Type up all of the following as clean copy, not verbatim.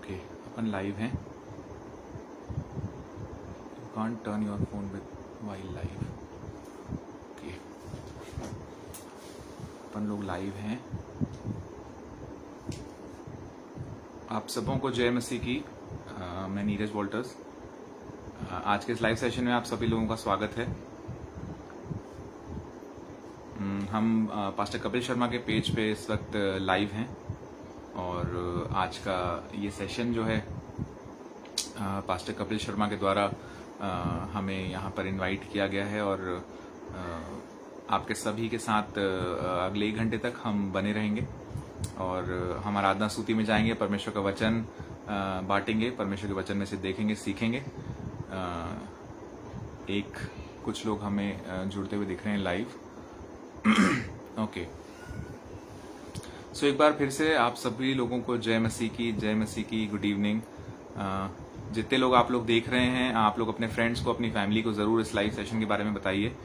Okay, अपन live हैं. You can't turn your phone with while live. Okay, अपन लोग लाइव हैं. आप सबों को जय मसीह की. मैं नीरज वॉल्टर्स. आज के इस लाइव सेशन में आप सभी लोगों का स्वागत है. हम पास्टर कपिल शर्मा के पेज पे इस वक्त लाइव हैं और आज का ये सेशन जो है पास्टर कपिल शर्मा के द्वारा हमें यहाँ पर इनवाइट किया गया है और आपके सभी के साथ अगले 1 घंटे तक हम बने रहेंगे और हम आराधना स्तुति में जाएंगे, परमेश्वर का वचन बांटेंगे, परमेश्वर के वचन में से देखेंगे, सीखेंगे. कुछ लोग हमें जुड़ते हुए दिख रहे हैं लाइव. ओके, सो एक बार फिर से आप सभी लोगों को जय मसीह की गुड इवनिंग. जितने लोग आप लोग देख रहे हैं, आप लोग अपने फ्रेंड्स को, अपनी फैमिली को जरूर इस लाइव सेशन के बारे में बताइए.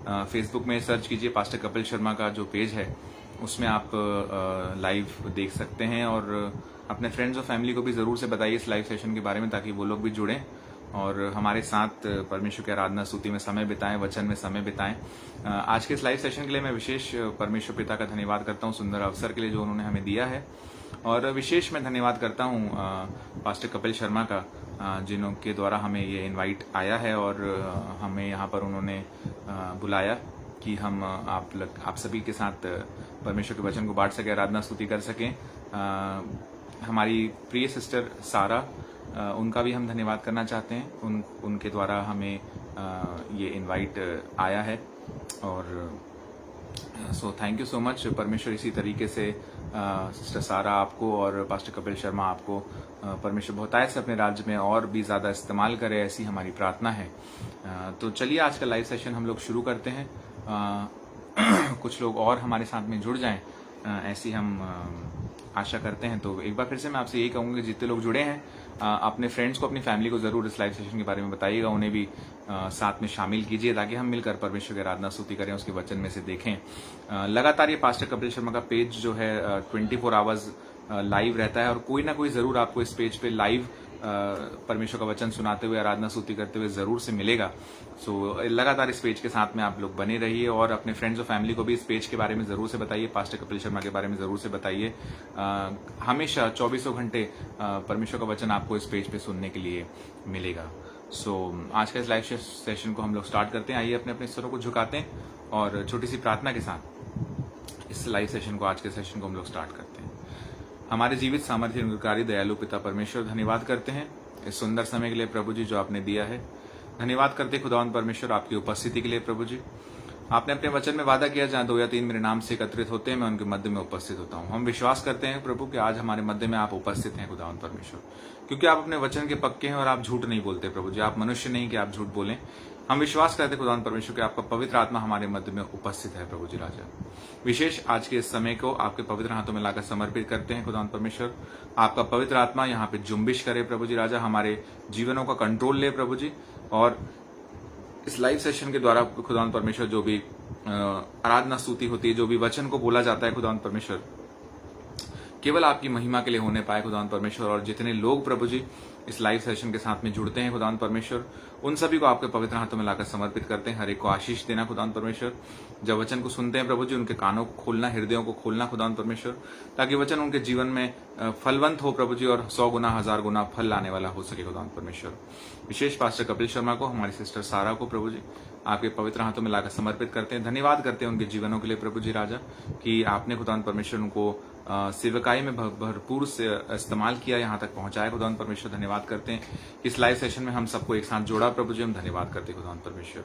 फेसबुक में सर्च कीजिए पास्टर कपिल शर्मा का जो पेज है, उसमें आप लाइव देख सकते हैं और अपने फ्रेंड्स और फैमिली को भी जरूर से बताइए इस लाइव सेशन के बारे में, ताकि वो लोग भी जुड़ें और हमारे साथ परमेश्वर की आराधना स्तुति में समय बिताएं, वचन में समय बिताएं. आज के इस लाइव सेशन के लिए मैं विशेष परमेश्वर पिता का धन्यवाद करता हूं सुंदर अवसर के लिए जो उन्होंने हमें दिया है. और विशेष मैं धन्यवाद करता हूं पास्टर कपिल शर्मा का, जिनके द्वारा हमें ये इनवाइट आया है और हमें यहाँ पर उन्होंने बुलाया कि हम आप सभी के साथ परमेश्वर के वचन को बांट सके, आराधना स्तुति कर सकें. हमारी प्रिय सिस्टर सारा, उनका भी हम धन्यवाद करना चाहते हैं. उनके द्वारा हमें ये इनवाइट आया है और so thank you so much. परमेश्वर इसी तरीके से सिस्टर सारा आपको और पास्टर कपिल शर्मा आपको परमेश्वर बहुतायत से अपने राज्य में और भी ज़्यादा इस्तेमाल करे, ऐसी हमारी प्रार्थना है. तो चलिए आज का लाइव सेशन हम लोग शुरू करते हैं. कुछ लोग और हमारे साथ में जुड़ जाएं, ऐसी हम आशा करते हैं. तो एक बार फिर से मैं आपसे यही कहूँगा कि जितने लोग जुड़े हैं, अपने फ्रेंड्स को, अपनी फैमिली को जरूर इस लाइव सेशन के बारे में बताइएगा, उन्हें भी साथ में शामिल कीजिए ताकि हम मिलकर परमेश्वर की आराधना स्तुति करें, उसके वचन में से देखें. लगातार ये पास्टर कपिल शर्मा का पेज जो है 24 आवर्स लाइव रहता है और कोई ना कोई जरूर आपको इस पेज पे लाइव परमेश्वर का वचन सुनाते हुए, आराधना स्तुति करते हुए जरूर से मिलेगा. सो लगातार इस पेज के साथ में आप लोग बने रहिए और अपने फ्रेंड्स और फैमिली को भी इस पेज के बारे में जरूर से बताइए, पास्टर कपिल शर्मा के बारे में जरूर से बताइए. हमेशा 24 घंटे परमेश्वर का वचन आपको इस पेज पे सुनने के लिए मिलेगा. सो आज का इस लाइव सेशन को हम लोग स्टार्ट करते हैं. आइए अपने अपने स्वरों को झुकाते हैं और छोटी सी प्रार्थना के साथ इस लाइव सेशन को, आज के सेशन को हम लोग स्टार्ट करते हैं. हमारे जीवित सामर्थ्य निरंकारी दयालु पिता परमेश्वर, धन्यवाद करते हैं इस सुंदर समय के लिए प्रभु जी जो आपने दिया है. धन्यवाद करते खुदावंद परमेश्वर आपकी उपस्थिति के लिए. प्रभु जी, आपने अपने वचन में वादा किया, जहां 2 या 3 मेरे नाम से एकत्रित होते हैं, मैं उनके मध्य में उपस्थित होता हूं. हम विश्वास करते हैं प्रभु कि आज हमारे मध्य में आप उपस्थित हैं खुदावंद परमेश्वर, क्योंकि आप अपने वचन के पक्के हैं और आप झूठ नहीं बोलते प्रभु जी. आप मनुष्य नहीं कि आप झूठ बोलें. हम विश्वास करते हैं खुदावंद परमेश्वर कि आपका पवित्र आत्मा हमारे मध्य में उपस्थित है प्रभु जी राजा. विशेष आज के इस समय को आपके पवित्र हाथों में लाकर समर्पित करते हैं खुदावंद परमेश्वर. आपका पवित्र आत्मा यहाँ पे जुम्बिश करे प्रभु जी राजा, हमारे जीवनों का कंट्रोल ले प्रभु जी. और इस लाइव सेशन के द्वारा खुदावंद परमेश्वर जो भी आराधना स्तुति होती है, जो भी वचन को बोला जाता है खुदावंद परमेश्वर, केवल आपकी महिमा के लिए होने पाए खुदावंद परमेश्वर. और जितने लोग प्रभु जी इस लाइव सेशन के साथ में जुड़ते हैं खुदावंद परमेश्वर, उन सभी को आपके पवित्र हाथों में लाकर समर्पित करते हैं. हर एक को आशीष देना खुदावंद परमेश्वर. जब वचन को सुनते हैं प्रभु जी, उनके कानों को खोलना, हृदयों को खोलना खुदावंद परमेश्वर, ताकि वचन उनके जीवन में फलवंत हो प्रभु जी और 100 गुना 1000 गुना फल लाने वाला हो सके खुदावंद परमेश्वर. विशेष पास्टर कपिल शर्मा को, हमारी सिस्टर सारा को प्रभु जी आपके पवित्र हाथों में लाकर समर्पित करते हैं. धन्यवाद करते हैं उनके जीवनों के लिए प्रभु जी राजा, कि आपने खुदावंद परमेश्वर उनको सेवकाई में भरपूर से इस्तेमाल किया, यहाँ तक पहुंचाया खुदावंद परमेश्वर. धन्यवाद करते हैं इस लाइव सेशन में हम सबको एक साथ जोड़ा प्रभु जी. हम धन्यवाद करते हैं खुदावंद परमेश्वर.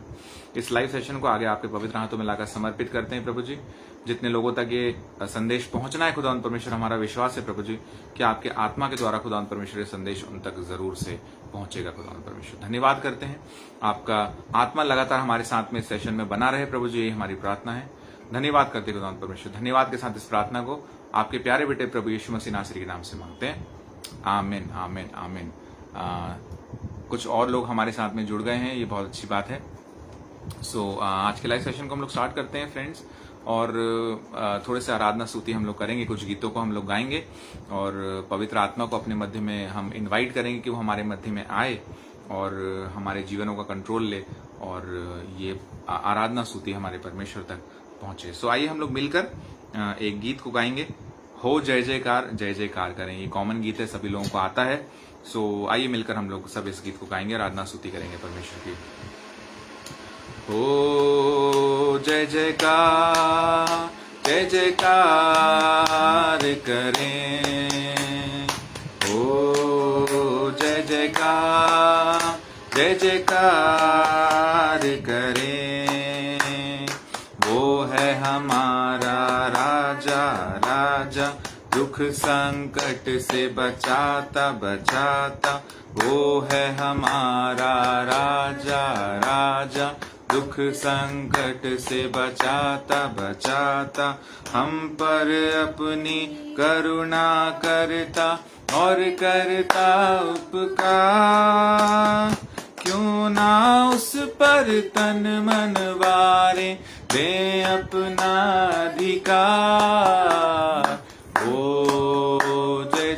इस लाइव सेशन को आगे आपके पवित्र हाथों में लाकर समर्पित करते हैं प्रभु जी. जितने लोगों तक ये संदेश पहुंचना है खुदावंद परमेश्वर, हमारा विश्वास है प्रभु जी कि आपके आत्मा के द्वारा खुदावंद परमेश्वर ये संदेश उन तक जरूर से पहुंचेगा खुदावंद परमेश्वर. धन्यवाद करते हैं, आपका आत्मा लगातार हमारे साथ में इस सेशन में बना रहे प्रभु जी, यही हमारी प्रार्थना है. धन्यवाद करते हैं खुदावंद परमेश्वर. धन्यवाद के साथ इस प्रार्थना को आपके प्यारे बेटे प्रभु यीशु मसीह नासरी के नाम से मांगते हैं. आमीन आमीन आमीन. कुछ और लोग हमारे साथ में जुड़ गए हैं, ये बहुत अच्छी बात है. सो आज के लाइव सेशन को हम लोग स्टार्ट करते हैं फ्रेंड्स. और थोड़े से आराधना स्तुति हम लोग करेंगे, कुछ गीतों को हम लोग गाएंगे और पवित्र आत्मा को अपने मध्य में हम इनवाइट करेंगे कि वो हमारे मध्य में आए और हमारे जीवनों का कंट्रोल ले और ये आराधना स्तुति हमारे परमेश्वर तक पहुंचे। सो आइए हम लोग मिलकर एक गीत को गाएंगे, हो जय जयकार करें। ये कॉमन गीत है, सभी लोगों को आता है। सो आइए मिलकर हम लोग सब इस गीत को गाएंगे, आराधना स्तुति करेंगे परमेश्वर की। हो जय जयकार करें, हो जय जयकार करें। वो है हमारा राजा राजा, दुख संकट से बचाता बचाता। वो है हमारा राजा राजा, दुख संकट से बचाता बचाता। हम पर अपनी करुणा करता और करता उपकार। क्यों ना उस पर तन मन वारे, दे अपना अधिकार। ओ जय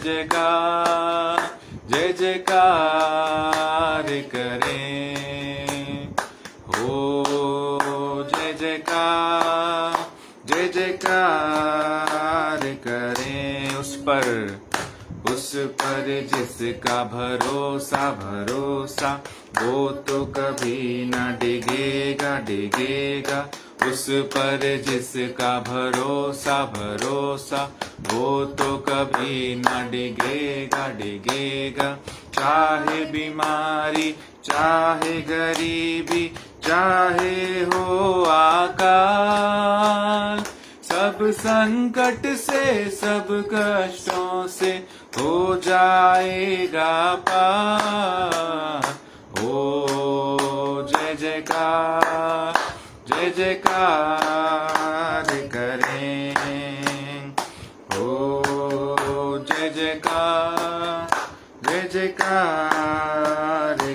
जयकार करें, हो जय जयकार करें। उस पर जिसका भरोसा भरोसा, वो तो कभी न डिगेगा डिगेगा। उस पर जिसका भरोसा भरोसा, वो तो कभी न डिगेगा डिगेगा। चाहे बीमारी चाहे गरीबी, चाहे हो आकाल, सब संकट से सब कष्टों से हो जाएगा पार। हो जय जयकार करें, हो जय जयकार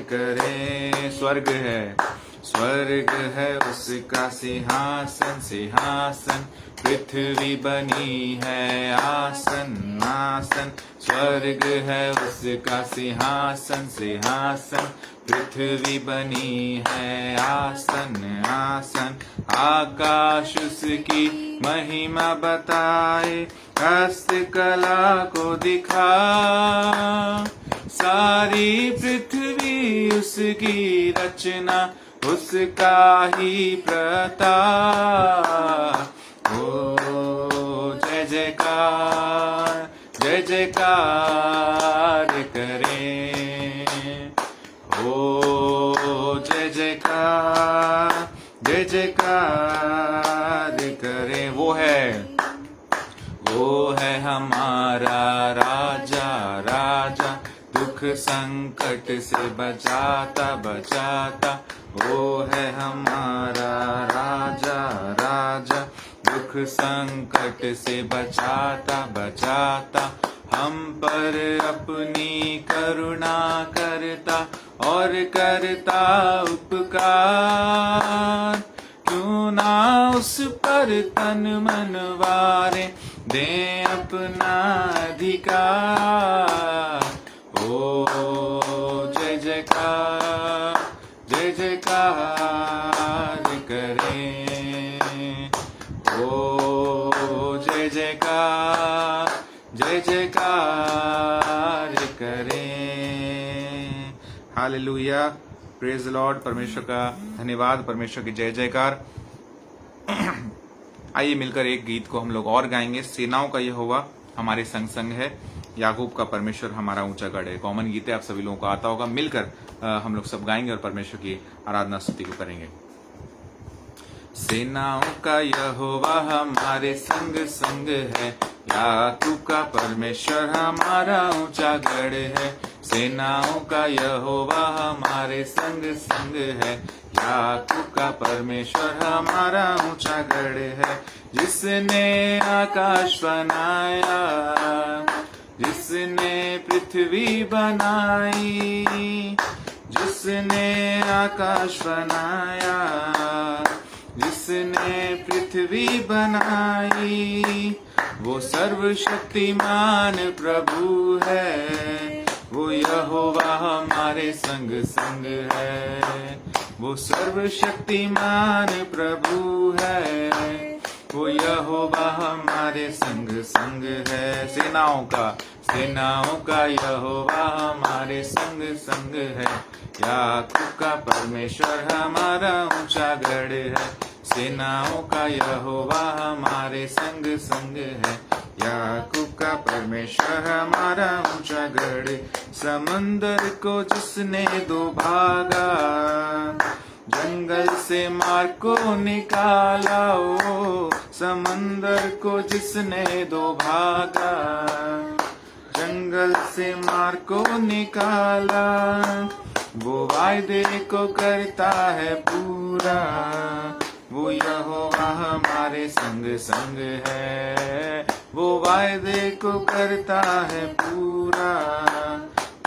करें। स्वर्ग है उसका सिंहासन सिंहासन, पृथ्वी बनी है आसन आसन। स्वर्ग है उसका सिंहासन सिंहासन, पृथ्वी बनी है आसन आसन। आकाश उसकी महिमा बताए, हस्तकला को दिखा। सारी पृथ्वी उसकी रचना, उसका ही प्रताप। ओ जय जयकार करें, ओ जय जयकार करें। वो है हमारा राजा राजा, दुख संकट से बचाता बचाता। वो है हमारा राजा राजा, दुख संकट से बचाता बचाता। हम पर अपनी करुणा करता और करता उपकार। क्यों ना उस पर तन मन वारे, दे अपना अधिकार। ओ जय जयकार करें, ओ जय जयकार करें। Hallelujah, praise the Lord. परमेश्वर का धन्यवाद, परमेश्वर की जय जयकार। आइए मिलकर एक गीत को हम लोग और गाएंगे। सेनाओं का यहोवा हमारे संग संग है, याकूब का परमेश्वर हमारा ऊंचा गढ़ है। कॉमन गीत है, आप सभी लोगों को आता होगा। मिलकर हम लोग सब गाएंगे और परमेश्वर की आराधना स्तुति को करेंगे। सेनाओं का यहोवा हमारे संग संग है, याकूब का परमेश्वर हमारा ऊंचा गढ़ है। सेनाओं का यहोवा हमारे संग संग है, याकूब का परमेश्वर हमारा ऊंचा गढ़ है। जिसने आकाश बनाया, जिसने पृथ्वी बनाई, जिसने आकाश बनाया, जिसने पृथ्वी बनाई। वो सर्वशक्तिमान प्रभु है, वो यहोवा हमारे संग संग है। वो सर्वशक्तिमान प्रभु है, वो यहोवा हमारे संग संग है। सेनाओं का यहोवा हमारे संग संग है। याकूब का परमेश्वर हमारा ऊंचा गढ़ है। सेनाओं का यहोवा हमारे संग संग है। याकूब का परमेश्वर हमारा ऊंचा गढ़। समंदर को जिसने दो भागा, जंगल से मार को निकाला। ओ समंदर को जिसने दो भागा, जंगल से मार को निकाला। वो वायदे को करता है पूरा, वो यहोवा हमारे संग संग है। वो वायदे को करता है पूरा,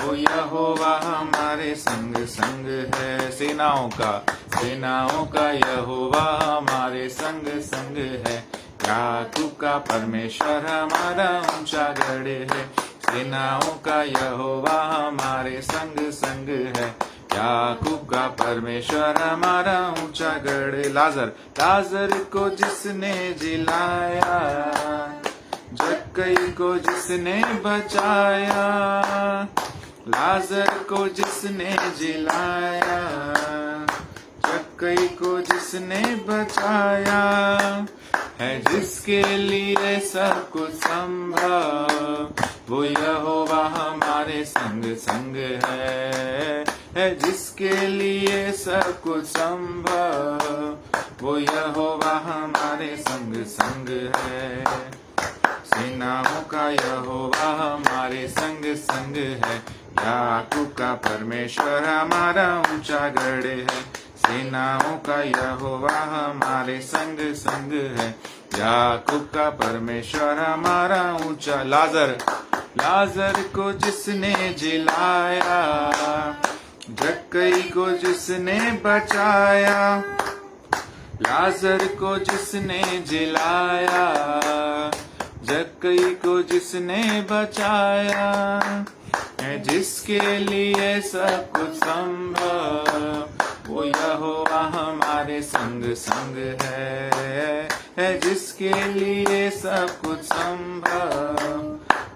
वो यहोवा हमारे संग संग है। सेनाओं का यहोवा हमारे संग संग है। याकूब का परमेश्वर हमारा ऊंचा गढ़ है। सेनाओं का यहोवा हमारे संग संग है। याकूब का परमेश्वर हमारा ऊंचा गढ़। लाजर को जिसने जिलाया, जक्कई को जिसने बचाया। लाजर को जिसने जिलाया, जक्कई को जिसने बचाया। है जिसके लिए सब कुछ संभव, वो यहोवा हमारे संग संग है जिसके लिए सब कुछ संभव, वो यहोवा हमारे संग संग है। सेनाओं का यहोवा हमारे संग संग है। याकूब का परमेश्वर हमारा ऊंचा गढ़ है। सेनाओं का यहोवा हमारे संग संग है। याकूब का परमेश्वर हमारा ऊंचा। लाजर को जिसने जिलाया, जक्कई को जिसने बचाया। लाजर को जिसने जिलाया, जक्कई को जिसने बचाया। है जिसके लिए सब कुछ संभव, वो यहोवा हमारे संग संग है जिसके लिए सब कुछ संभव,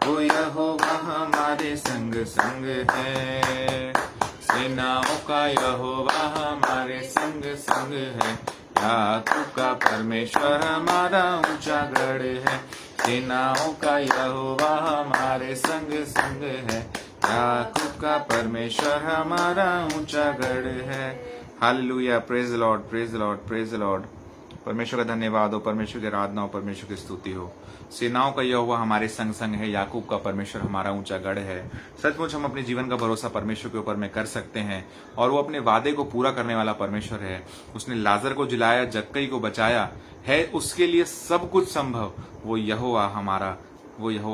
वो यहोवा हमारे संग संग है। सेनाओं का यहोवा हमारे संग संग है। याकूब का परमेश्वर हमारा ऊंचा गढ़ है। सेनाओं का यहोवा हमारे संग संग है। याकूब का परमेश्वर हमारा ऊंचा गढ़ है। Hallelujah, praise the Lord, praise the Lord, praise the Lord. परमेश्वर का धन्यवाद हो, परमेश्वर की आराधना हो, परमेश्वर की स्तुति हो। सेनाओं का यहोवा हमारे संग संग है। याकूब का परमेश्वर हमारा ऊंचा गढ़ है। सचमुच हम अपने जीवन का भरोसा परमेश्वर के ऊपर में कर सकते हैं और वो अपने वादे को पूरा करने वाला परमेश्वर है। उसने लाजर को जिलाया, जक्कई को बचाया है, उसके लिए सब कुछ संभव। वो यहोवा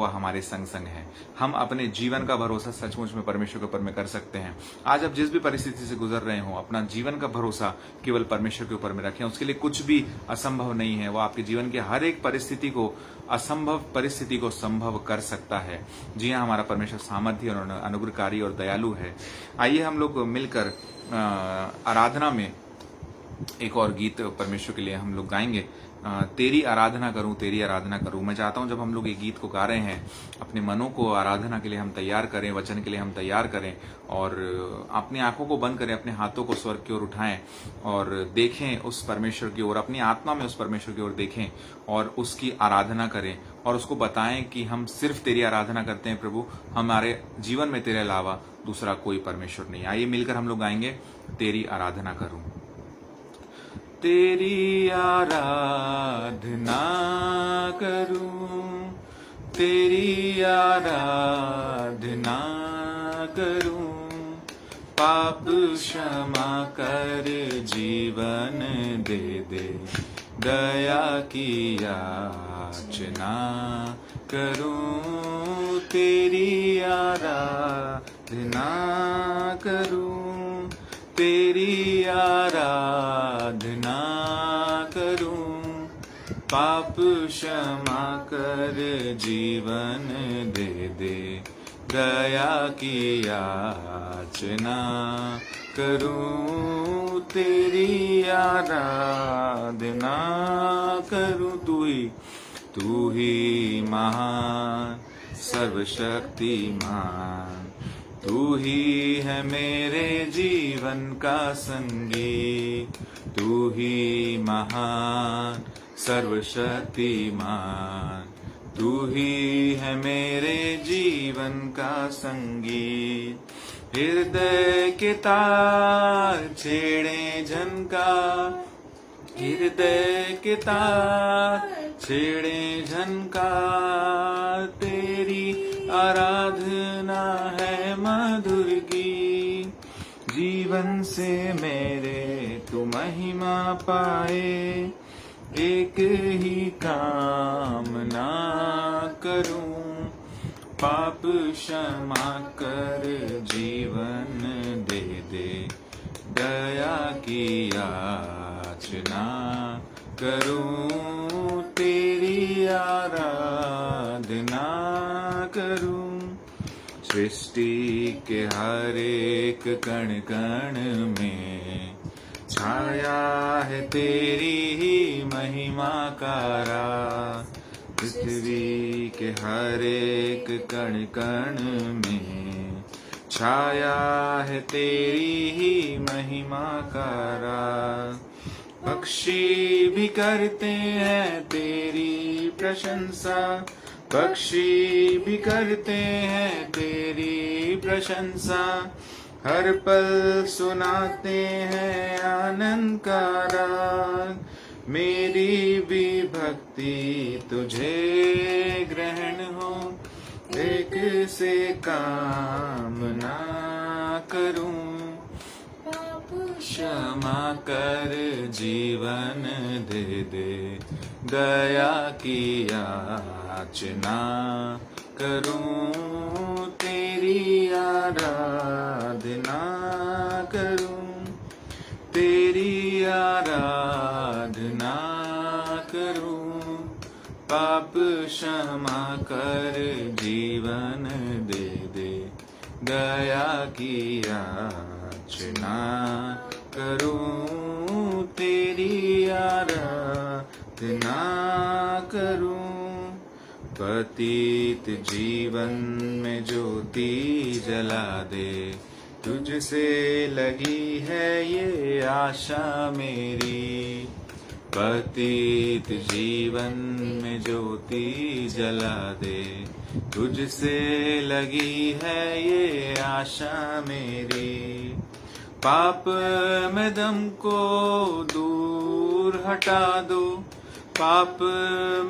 हमारे संग संग है। हम अपने जीवन का भरोसा सचमुच में परमेश्वर के ऊपर में कर सकते हैं। आज आप जिस भी परिस्थिति से गुजर रहे हो, अपना जीवन का भरोसा केवल परमेश्वर के ऊपर में रखें। उसके लिए कुछ भी असंभव नहीं है। वो आपके जीवन की हर एक परिस्थिति को, असंभव परिस्थिति को संभव कर सकता है। जी हाँ, हमारा परमेश्वर सामर्थ्य और अनुग्रहकारी और दयालु है। आइए हम लोग मिलकर आराधना में एक और गीत परमेश्वर के लिए हम लोग गाएंगे। तेरी आराधना करूं, तेरी आराधना करूं। मैं चाहता हूं जब हम लोग ये गीत को गा रहे हैं, अपने मनों को आराधना के लिए हम तैयार करें, वचन के लिए हम तैयार करें और अपनी आंखों को बंद करें, अपने हाथों को स्वर्ग की ओर उठाएं और देखें उस परमेश्वर की ओर, अपनी आत्मा में उस परमेश्वर की ओर देखें और उसकी आराधना करें और उसको बताएं कि हम सिर्फ तेरी आराधना करते हैं प्रभु, हमारे जीवन में तेरे अलावा दूसरा कोई परमेश्वर नहीं। आइए मिलकर हम लोग गाएंगे, तेरी आराधना करूं। तेरी आराधना करूं, तेरी आराधना करूं, पाप क्षमा कर जीवन दे दे, दया की याचना करूं। तेरी आराधना करूं, तेरी आराधना करूं, क्षमा कर जीवन दे दे, दया की याचना करूं, तेरी आराधना करूं। तू ही महान सर्वशक्तिमान, तू ही है मेरे जीवन का संगी, तू ही महान सर्वशक्तिमान, तू ही है मेरे जीवन का संगी। हृदय के तार छेड़े झनकार, हृदय के तार छेड़े झनकार, तेरी आराधना है मधुर गीत। जीवन से मेरे तू महिमा पाए, एक ही कामना करूं, पाप क्षमा कर जीवन दे दे, दया की याचना करूं, तेरी आराधना करूं। सृष्टि के हर एक कण कण में छाया है तेरी ही महिमा का राज, पृथ्वी के हर एक कण कण में छाया है तेरी ही महिमा का राज। पक्षी भी करते हैं तेरी प्रशंसा, पक्षी भी करते हैं तेरी प्रशंसा, हर पल सुनाते हैं आनंद का राग। मेरी भी भक्ति तुझे ग्रहण हो, एक से कामना करूं, क्षमा कर जीवन दे दे, दया की याचना करूं, तेरी आराधना करूं, तेरी आराधना करूं। पाप क्षमा कर जीवन दे दे, दया की याचना करूं, तेरी आराधना करूं। पतित जीवन में ज्योति जला दे, तुझसे लगी है ये आशा मेरी। पतित जीवन में ज्योति जला दे, तुझसे लगी है ये आशा मेरी। पाप में दम को दूर हटा दो, पाप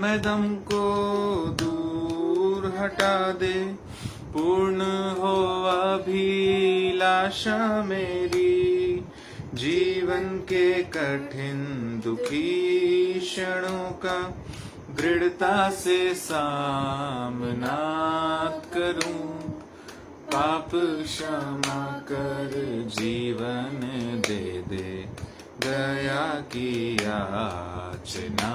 में दम को दूर हटा दे, पूर्ण हो अभिलाषा मेरी। जीवन के कठिन दुखी क्षणों का दृढ़ता से सामना करूं, पाप क्षमा कर जीवन दे दे, दया की याचना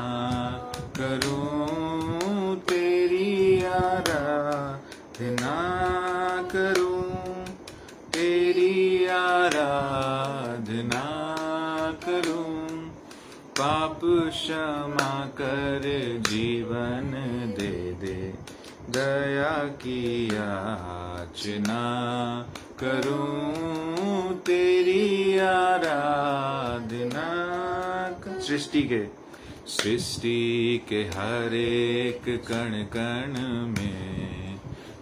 करूं, तेरी आराधना करूं, तेरी आराधना करूं। पाप क्षमा कर जीवन दे दे, दया की याचना करूं, तेरी आराधना। सृष्टि के हर एक कण कण में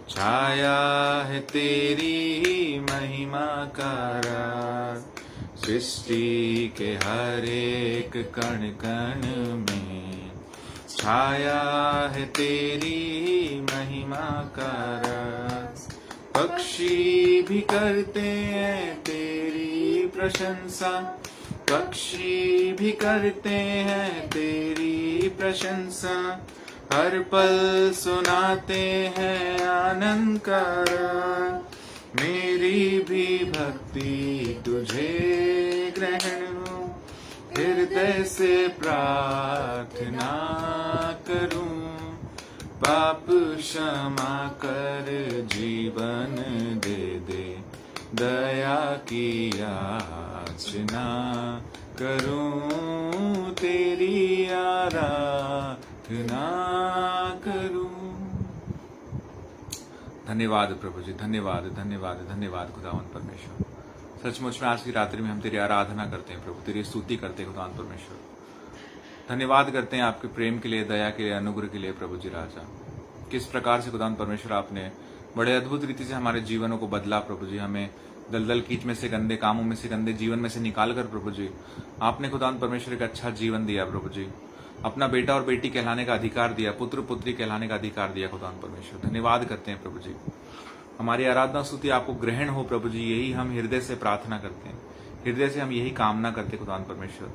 छाया है तेरी महिमा का राज। सृष्टि के हर एक कण कण में छाया है तेरी महिमा का राज। पक्षी भी करते हैं तेरी प्रशंसा, पक्षी भी करते हैं तेरी प्रशंसा, हर पल सुनाते हैं आनंद का राग। मेरी भी भक्ति तुझे ग्रहण हो, हृदय से प्रार्थना करूं। पाप क्षमा कर जीवन दे दे, दया की याचना करूं, तेरी आराधना करूं। धन्यवाद प्रभु जी, धन्यवाद धन्यवाद धन्यवाद खुदावन परमेश्वर। सचमुच में आज की रात्रि में हम तेरी आराधना करते हैं प्रभु, तेरी स्तुति करते हैं खुदावन परमेश्वर। धन्यवाद करते हैं आपके प्रेम के लिए, दया के लिए, अनुग्रह के लिए प्रभु जी राजा। किस प्रकार से खुदावन परमेश्वर आपने बड़े अद्भुत रीति से हमारे जीवनों को बदला प्रभु जी। हमें दलदल कीच में से, गंदे कामों में से, गंदे जीवन में से निकाल कर प्रभु जी आपने खुदावन परमेश्वर एक अच्छा जीवन दिया प्रभु जी। अपना बेटा और बेटी कहलाने का अधिकार दिया, पुत्र पुत्री कहलाने का अधिकार दिया खुदावन परमेश्वर। धन्यवाद करते हैं प्रभु जी। हमारी आराधना स्तुति आपको ग्रहण हो प्रभु जी, यही हम हृदय से प्रार्थना करते हैं, हृदय से हम यही कामना करते खुदावन परमेश्वर।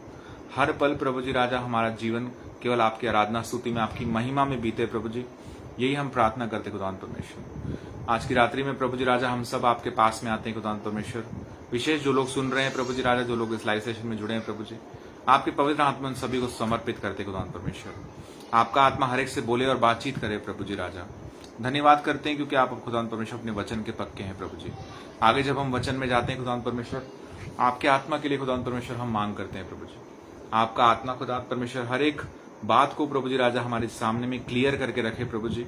हर पल प्रभु जी राजा हमारा जीवन केवल आपकी आराधना स्तुति में, आपकी महिमा में बीते प्रभु जी, यही हम प्रार्थना करते खुदावन परमेश्वर। आज की रात्रि में प्रभु जी राजा हम सब आपके पास में आते हैं खुदावन परमेश्वर। विशेष जो लोग सुन रहे हैं प्रभु जी राजा, जो लोग इस लाइव सेशन में जुड़े हैं प्रभु जी, आपके पवित्र आत्मा उन सभी को समर्पित करते खुदावन परमेश्वर। आपका आत्मा हर एक से बोले और बातचीत करे प्रभु जी राजा। धन्यवाद करते हैं क्योंकि आप खुदावन परमेश्वर अपने वचन के पक्के हैं प्रभु जी। आगे जब हम वचन में जाते हैं खुदावन परमेश्वर, आपके आत्मा के लिए खुदावन परमेश्वर हम मांग करते हैं प्रभु जी। आपका आत्मा खुदावन परमेश्वर हर एक बात को प्रभु जी राजा हमारे सामने में क्लियर करके रखे प्रभु जी।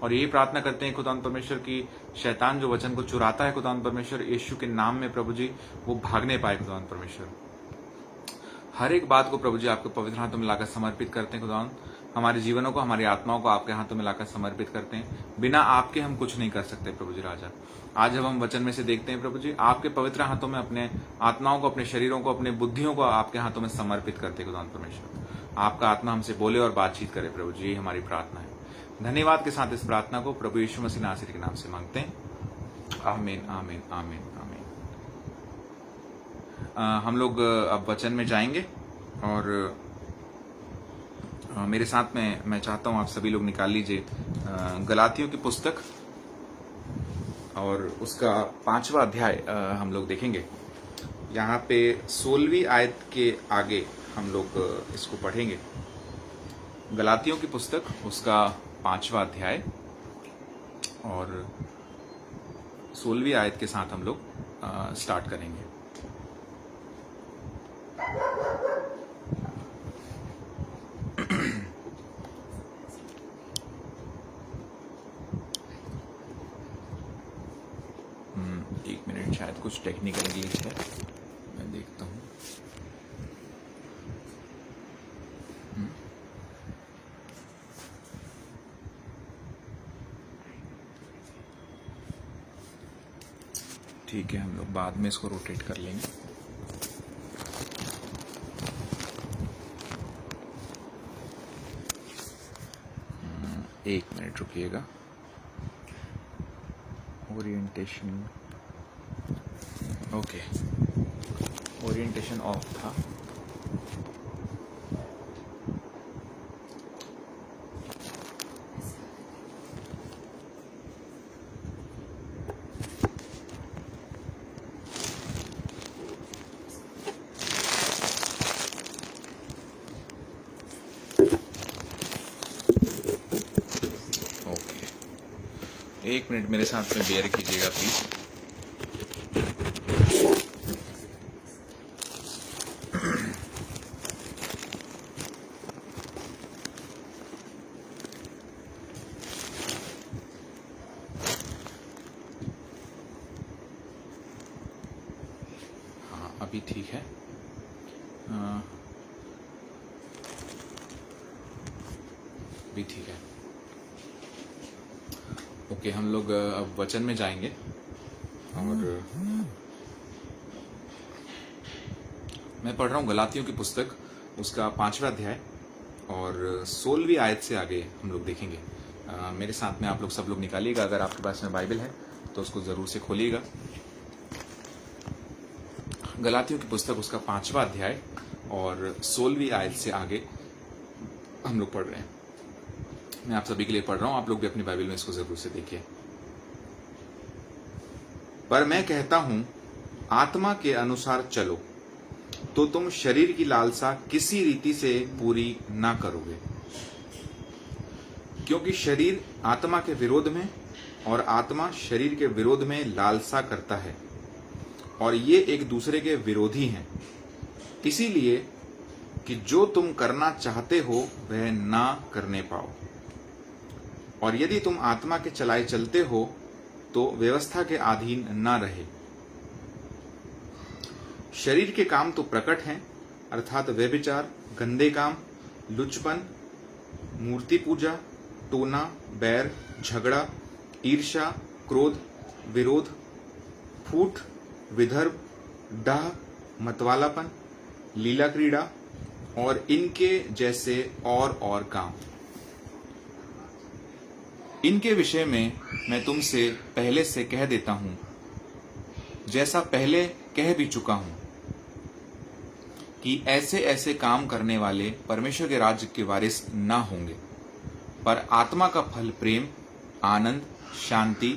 और यही प्रार्थना करते हैं खुदावन परमेश्वर की शैतान जो वचन को चुराता है खुदावन परमेश्वर, यीशु के नाम में प्रभु जी वो भागने पाए खुदावन परमेश्वर। हर एक बात को प्रभु जी आपके पवित्र हाथों में लाकर समर्पित करते हैं खुदावन। हमारे जीवनों को, हमारी आत्माओं को आपके हाथों में लाकर समर्पित करते हैं। बिना आपके हम कुछ नहीं कर सकते प्रभु जी राजा। आज जब हम वचन में से देखते हैं प्रभु जी, आपके पवित्र हाथों में अपने आत्माओं को, अपने शरीरों को, अपने बुद्धियों को आपके हाथों में समर्पित करते हैं खुदावन परमेश्वर। आपका आत्मा हमसे बोले और बातचीत करे प्रभु जी, यही हमारी प्रार्थना है। धन्यवाद के साथ इस प्रार्थना को प्रभु यीशु मसीह नासरी के नाम से मांगते हैं, आमीन आमीन आमीन आमीन। हम लोग अब वचन में जाएंगे और मेरे साथ में मैं चाहता हूं आप सभी लोग निकाल लीजिए गलातियों की पुस्तक और उसका 5वां अध्याय हम लोग देखेंगे। यहाँ पे 16वीं आयत के आगे हम लोग इसको पढ़ेंगे। गलातियों की पुस्तक उसका 5वां अध्याय और 16वीं आयत के साथ हम लोग स्टार्ट करेंगे। एक मिनट, शायद कुछ टेक्निकल ग्लिच है, मैं देखता हूँ। ठीक है, हम लोग बाद में इसको रोटेट कर लेंगे। एक मिनट रुकिएगा। ओरिएंटेशन, ओके, ओरिएंटेशन ऑफ था। एक मिनट मेरे साथ में बेयर कीजिएगा प्लीज। हाँ, अभी ठीक है। अभी ठीक है। ओके, हम लोग अब वचन में जाएंगे और मैं पढ़ रहा हूँ गलातियों की पुस्तक उसका 5वां अध्याय और 16वीं आयत से आगे हम लोग देखेंगे। मेरे साथ में आप लोग सब लोग निकालिएगा। अगर आपके पास में बाइबल है तो उसको जरूर से खोलिएगा। गलातियों की पुस्तक उसका 5वां अध्याय और 16वीं आयत से आगे हम लोग पढ़ रहे हैं। मैं आप सभी के लिए पढ़ रहा हूं, आप लोग भी अपनी बाइबल में इसको जरूर से देखिए। पर मैं कहता हूं, आत्मा के अनुसार चलो तो तुम शरीर की लालसा किसी रीति से पूरी ना करोगे, क्योंकि शरीर आत्मा के विरोध में और आत्मा शरीर के विरोध में लालसा करता है, और ये एक दूसरे के विरोधी हैं, इसीलिए कि जो तुम करना चाहते हो वह ना करने पाओ। और यदि तुम आत्मा के चलाए चलते हो तो व्यवस्था के अधीन ना रहे। शरीर के काम तो प्रकट हैं, अर्थात व्यभिचार, गंदे काम, लुचपन, मूर्ति पूजा, टोना, बैर, झगड़ा, ईर्ष्या, क्रोध, विरोध, फूट, विदर्भ, डाह, मतवालापन, लीला क्रीड़ा और इनके जैसे और काम। इनके विषय में मैं तुमसे पहले से कह देता हूं, जैसा पहले कह भी चुका हूं, कि ऐसे ऐसे काम करने वाले परमेश्वर के राज्य के वारिस ना होंगे। पर आत्मा का फल प्रेम, आनंद, शांति,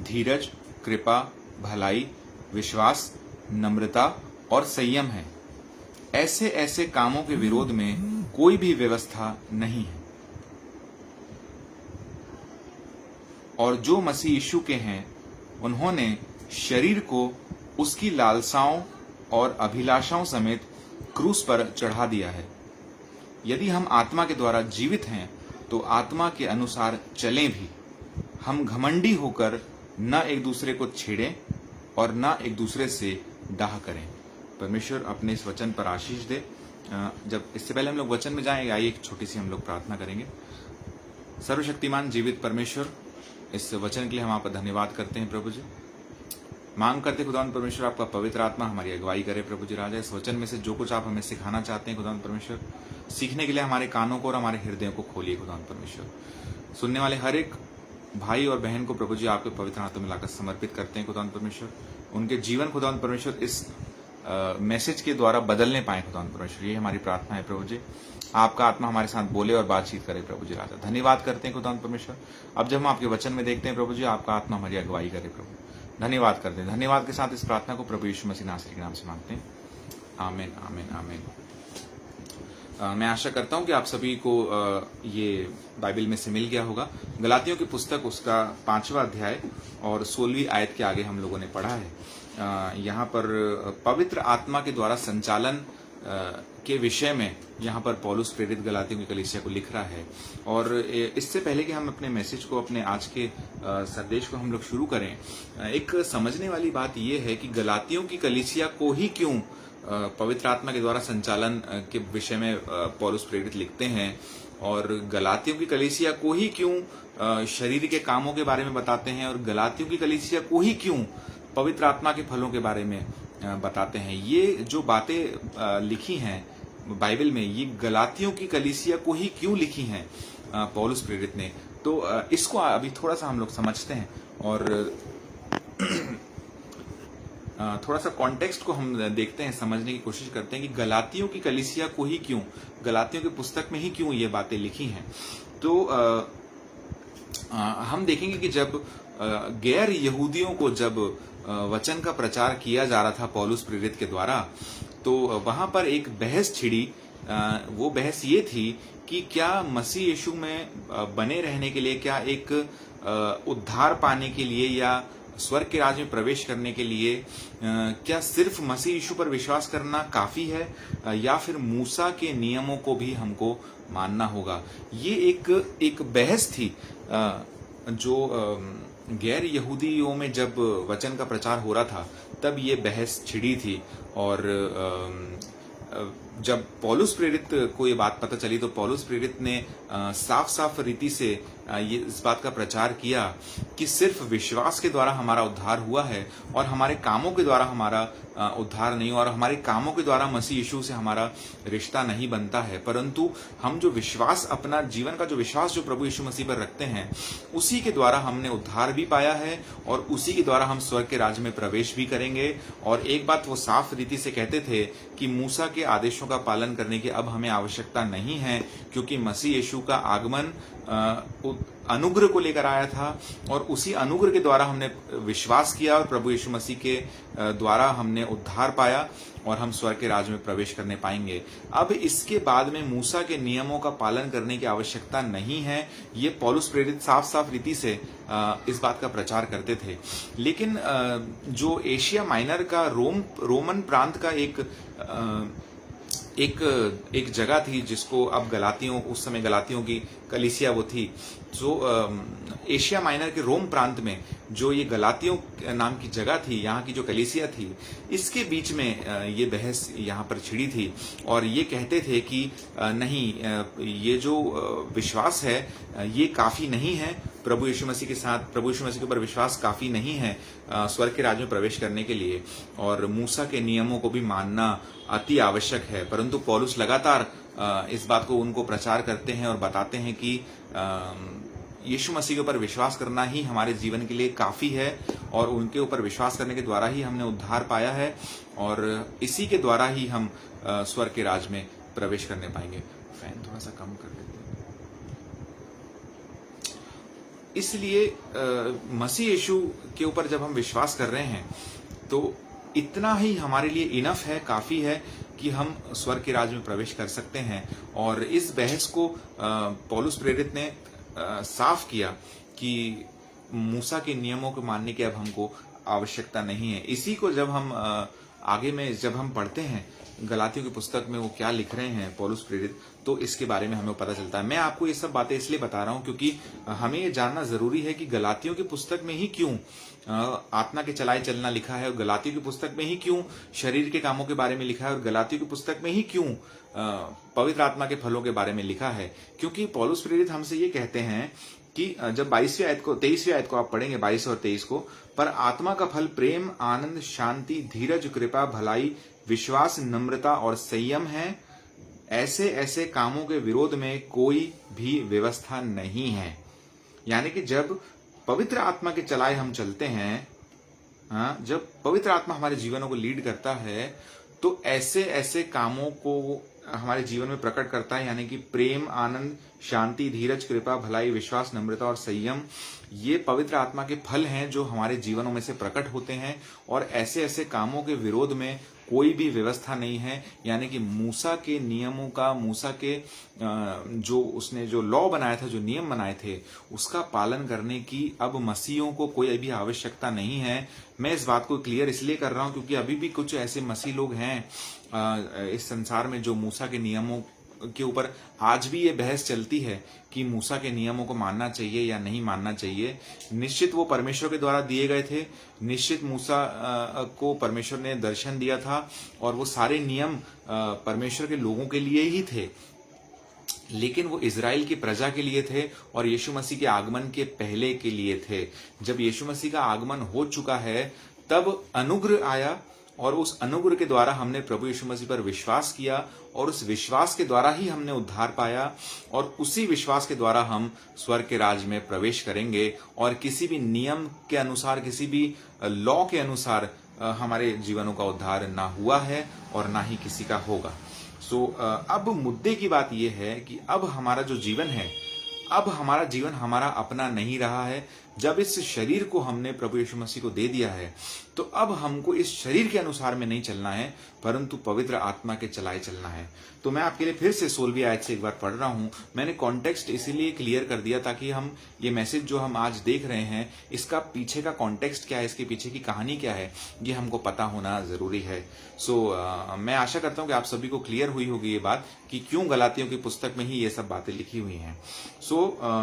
धीरज, कृपा, भलाई, विश्वास, नम्रता और संयम है। ऐसे ऐसे कामों के विरोध में कोई भी व्यवस्था नहीं है। और जो मसीह यीशु के हैं, उन्होंने शरीर को उसकी लालसाओं और अभिलाषाओं समेत क्रूस पर चढ़ा दिया है। यदि हम आत्मा के द्वारा जीवित हैं तो आत्मा के अनुसार चलें भी। हम घमंडी होकर न एक दूसरे को छेड़ें और न एक दूसरे से डाह करें। परमेश्वर अपने इस वचन पर आशीष दे। जब इससे पहले हम लोग वचन में जाएंगे, आइए एक छोटी सी हम लोग प्रार्थना करेंगे। सर्वशक्तिमान जीवित परमेश्वर, इस वचन के लिए हम आपका धन्यवाद करते हैं प्रभु जी। मांग करते खुदावंद परमेश्वर, आपका पवित्र आत्मा हमारी अगुवाई करे प्रभु जी राजा। इस वचन में से जो कुछ आप हमें सिखाना चाहते हैं खुदावंद परमेश्वर, सीखने के लिए हमारे कानों को और हमारे हृदयों को खोलिए खुदावंद परमेश्वर। सुनने वाले हर एक भाई और बहन को प्रभु जी आपके पवित्र हाथों में लाकर समर्पित करते हैं खुदावंद परमेश्वर। उनके जीवन खुदावंद परमेश्वर इस मैसेज के द्वारा बदलने पाए खुदावंद परमेश्वर, ये हमारी प्रार्थना है प्रभु जी। आपका आत्मा हमारे साथ बोले और बातचीत करे प्रभु जी राजा। धन्यवाद करते हैं खुदावंद परमेश्वर। अब जब हम आपके वचन में देखते हैं प्रभु जी, आपका आत्मा हमारी अगुवाई करे प्रभु। धन्यवाद करते हैं। धन्यवाद के साथ इस प्रार्थना को प्रभु यीशु मसीह नासरी के नाम से मांगते हैं, आमीन आमीन आमीन। मैं आशा करता हूं कि आप सभी को ये बाइबल में से मिल गया होगा। गलातियों की पुस्तक उसका 5वां अध्याय और 16वीं आयत के आगे हम लोगों ने पढ़ा है। यहाँ पर पवित्र आत्मा के द्वारा संचालन के विषय में यहाँ पर पौलुस प्रेरित गलातियों की कलीसिया को लिख रहा है। और इससे पहले कि हम अपने मैसेज को, अपने आज के संदेश को हम लोग शुरू करें, एक समझने वाली बात यह है कि गलातियों की कलीसिया को ही क्यों पवित्र आत्मा के द्वारा संचालन के विषय में पौलुस प्रेरित लिखते हैं, और गलातियों की कलीसिया को ही क्यों शरीर के कामों के बारे में बताते हैं, और गलातियों की कलीसिया को ही क्यों पवित्र आत्मा के फलों के बारे में बताते हैं। ये जो बातें लिखी हैं बाइबल में, ये गलातियों की कलीसिया को ही क्यों लिखी हैं पौलुस प्रेरित ने, तो इसको अभी थोड़ा सा हम लोग समझते हैं और थोड़ा सा कॉन्टेक्स्ट को हम देखते हैं, समझने की कोशिश करते हैं कि गलातियों की कलीसिया को ही क्यों, गलातियों की पुस्तक में ही क्यों ये बातें लिखी हैं। तो हम देखेंगे कि जब गैर यहूदियों को जब वचन का प्रचार किया जा रहा था पौलुस प्रेरित के द्वारा, तो वहां पर एक बहस छिड़ी। वो बहस ये थी कि क्या मसीह यीशु में बने रहने के लिए, क्या एक उद्धार पाने के लिए या स्वर्ग के राज्य में प्रवेश करने के लिए क्या सिर्फ मसीह यीशु पर विश्वास करना काफी है, या फिर मूसा के नियमों को भी हमको मानना होगा। ये एक बहस थी जो गैर यहूदियों में जब वचन का प्रचार हो रहा था तब ये बहस छिड़ी थी। और जब पौलुस प्रेरित को ये बात पता चली तो पौलुस प्रेरित ने साफ साफ रीति से ये इस बात का प्रचार किया कि सिर्फ विश्वास के द्वारा हमारा उद्धार हुआ है और हमारे कामों के द्वारा हमारा उद्धार नहीं, और हमारे कामों के द्वारा मसीह यीशु से हमारा रिश्ता नहीं बनता है, परंतु हम जो विश्वास, अपना जीवन का जो विश्वास जो प्रभु यीशु मसीह पर रखते हैं, उसी के द्वारा हमने उद्धार भी पाया है और उसी के द्वारा हम स्वर्ग के राज्य में प्रवेश भी करेंगे। और एक बात वो साफ रीति से कहते थे कि मूसा के आदेशों का पालन करने की अब हमें आवश्यकता नहीं है, क्योंकि मसीह यीशु का आगमन अनुग्रह को लेकर आया था और उसी अनुग्रह के द्वारा हमने विश्वास किया और प्रभु यीशु मसीह के द्वारा हमने उद्धार पाया और हम स्वर्ग के राज्य में प्रवेश करने पाएंगे। अब इसके बाद में मूसा के नियमों का पालन करने की आवश्यकता नहीं है, ये पौलुस प्रेरित साफ साफ रीति से इस बात का प्रचार करते थे। लेकिन जो एशिया माइनर का रोमन प्रांत का एक जगह थी जिसको अब गलातियों, उस समय गलातियों की कलीसिया वो थी, जो एशिया माइनर के रोम प्रांत में जो ये गलातियों नाम की जगह थी, यहाँ की जो कलीसिया थी, इसके बीच में ये बहस यहाँ पर छिड़ी थी और ये कहते थे कि नहीं, ये जो विश्वास है ये काफी नहीं है, प्रभु यीशु मसीह के ऊपर विश्वास काफी नहीं है स्वर्ग के राज्य में प्रवेश करने के लिए, और मूसा के नियमों को भी मानना अति आवश्यक है। परंतु पौलुस लगातार इस बात को उनको प्रचार करते हैं और बताते हैं कि यीशु मसीह के ऊपर विश्वास करना ही हमारे जीवन के लिए काफी है और उनके ऊपर विश्वास करने के द्वारा ही हमने उद्धार पाया है और इसी के द्वारा ही हम स्वर्ग के राज में प्रवेश करने पाएंगे। फैन थोड़ा सा कम कर देते हैं। इसलिए मसीह यीशु के ऊपर जब हम विश्वास कर रहे हैं तो इतना ही हमारे लिए इनफ है, काफी है कि हम स्वर्ग के राज्य में प्रवेश कर सकते हैं। और इस बहस को पौलुस प्रेरित ने साफ किया कि मूसा के नियमों को मानने की अब हमको आवश्यकता नहीं है। इसी को जब हम आगे में जब हम पढ़ते हैं गलातियों की पुस्तक में वो क्या लिख रहे हैं पौलुस प्रेरित, तो इसके बारे में हमें पता चलता है। मैं आपको ये सब बातें इसलिए बता रहा हूं क्योंकि हमें ये जानना जरूरी है कि गलातियों की पुस्तक में ही क्यों आत्मा के चलाए चलना लिखा है और गलातियों की पुस्तक में ही क्यों शरीर के कामों के बारे में लिखा है और गलातियों की पुस्तक में ही क्यों पवित्र आत्मा के फलों के बारे में लिखा है। क्योंकि पौलुस प्रेरित हमसे ये कहते हैं कि जब 23वीं आयत को आप पढ़ेंगे, 22 और 23 को, पर आत्मा का फल प्रेम, आनंद, शांति, धीरज, कृपा, भलाई, विश्वास, नम्रता और संयम है। ऐसे ऐसे कामों के विरोध में कोई भी व्यवस्था नहीं है। यानी कि जब पवित्र आत्मा के चलाए हम चलते हैं, जब पवित्र आत्मा हमारे जीवनों को लीड करता है तो ऐसे ऐसे कामों को हमारे जीवन में प्रकट करता है। यानी कि प्रेम, आनंद, शांति, धीरज, कृपा, भलाई, विश्वास, नम्रता और संयम, ये पवित्र आत्मा के फल हैं जो हमारे जीवनों में से प्रकट होते हैं। और ऐसे ऐसे कामों के विरोध में कोई भी व्यवस्था नहीं है। यानी कि मूसा के नियमों का, मूसा के जो उसने जो लॉ बनाया था, जो नियम बनाए थे, उसका पालन करने की अब मसीहों को कोई अभी आवश्यकता नहीं है। मैं इस बात को क्लियर इसलिए कर रहा हूं क्योंकि अभी भी कुछ ऐसे मसीह लोग हैं इस संसार में जो मूसा के नियमों के ऊपर आज भी ये बहस चलती है कि मूसा के नियमों को मानना चाहिए या नहीं मानना चाहिए। निश्चित वो परमेश्वर के द्वारा दिए गए थे, निश्चित मूसा को परमेश्वर ने दर्शन दिया था और वो सारे नियम परमेश्वर के लोगों के लिए ही थे, लेकिन वो इजराइल की प्रजा के लिए थे और यीशु मसीह के आगमन के पहले के लिए थे। जब यीशु मसीह का आगमन हो चुका है तब अनुग्रह आया और उस अनुग्रह के द्वारा हमने प्रभु यीशु मसीह पर विश्वास किया और उस विश्वास के द्वारा ही हमने उद्धार पाया और उसी विश्वास के द्वारा हम स्वर्ग के राज में प्रवेश करेंगे। और किसी भी नियम के अनुसार, किसी भी लॉ के अनुसार हमारे जीवनों का उद्धार ना हुआ है और ना ही किसी का होगा। सो अब मुद्दे की बात यह है कि अब हमारा जो जीवन है, अब हमारा जीवन हमारा अपना नहीं रहा है। जब इस शरीर को हमने प्रभु यीशु मसीह को दे दिया है तो अब हमको इस शरीर के अनुसार में नहीं चलना है परंतु पवित्र आत्मा के चलाए चलना है। तो मैं आपके लिए फिर से 16वीं आयत से एक बार पढ़ रहा हूं। मैंने कॉन्टेक्स्ट इसीलिए क्लियर कर दिया ताकि हम ये मैसेज जो हम आज देख रहे हैं इसका पीछे का कॉन्टेक्स्ट क्या है, इसके पीछे की कहानी क्या है, ये हमको पता होना जरूरी है। मैं आशा करता हूं कि आप सभी को क्लियर हुई होगी ये बात कि क्यों गलातियों की पुस्तक में ही ये सब बातें लिखी हुई हैं।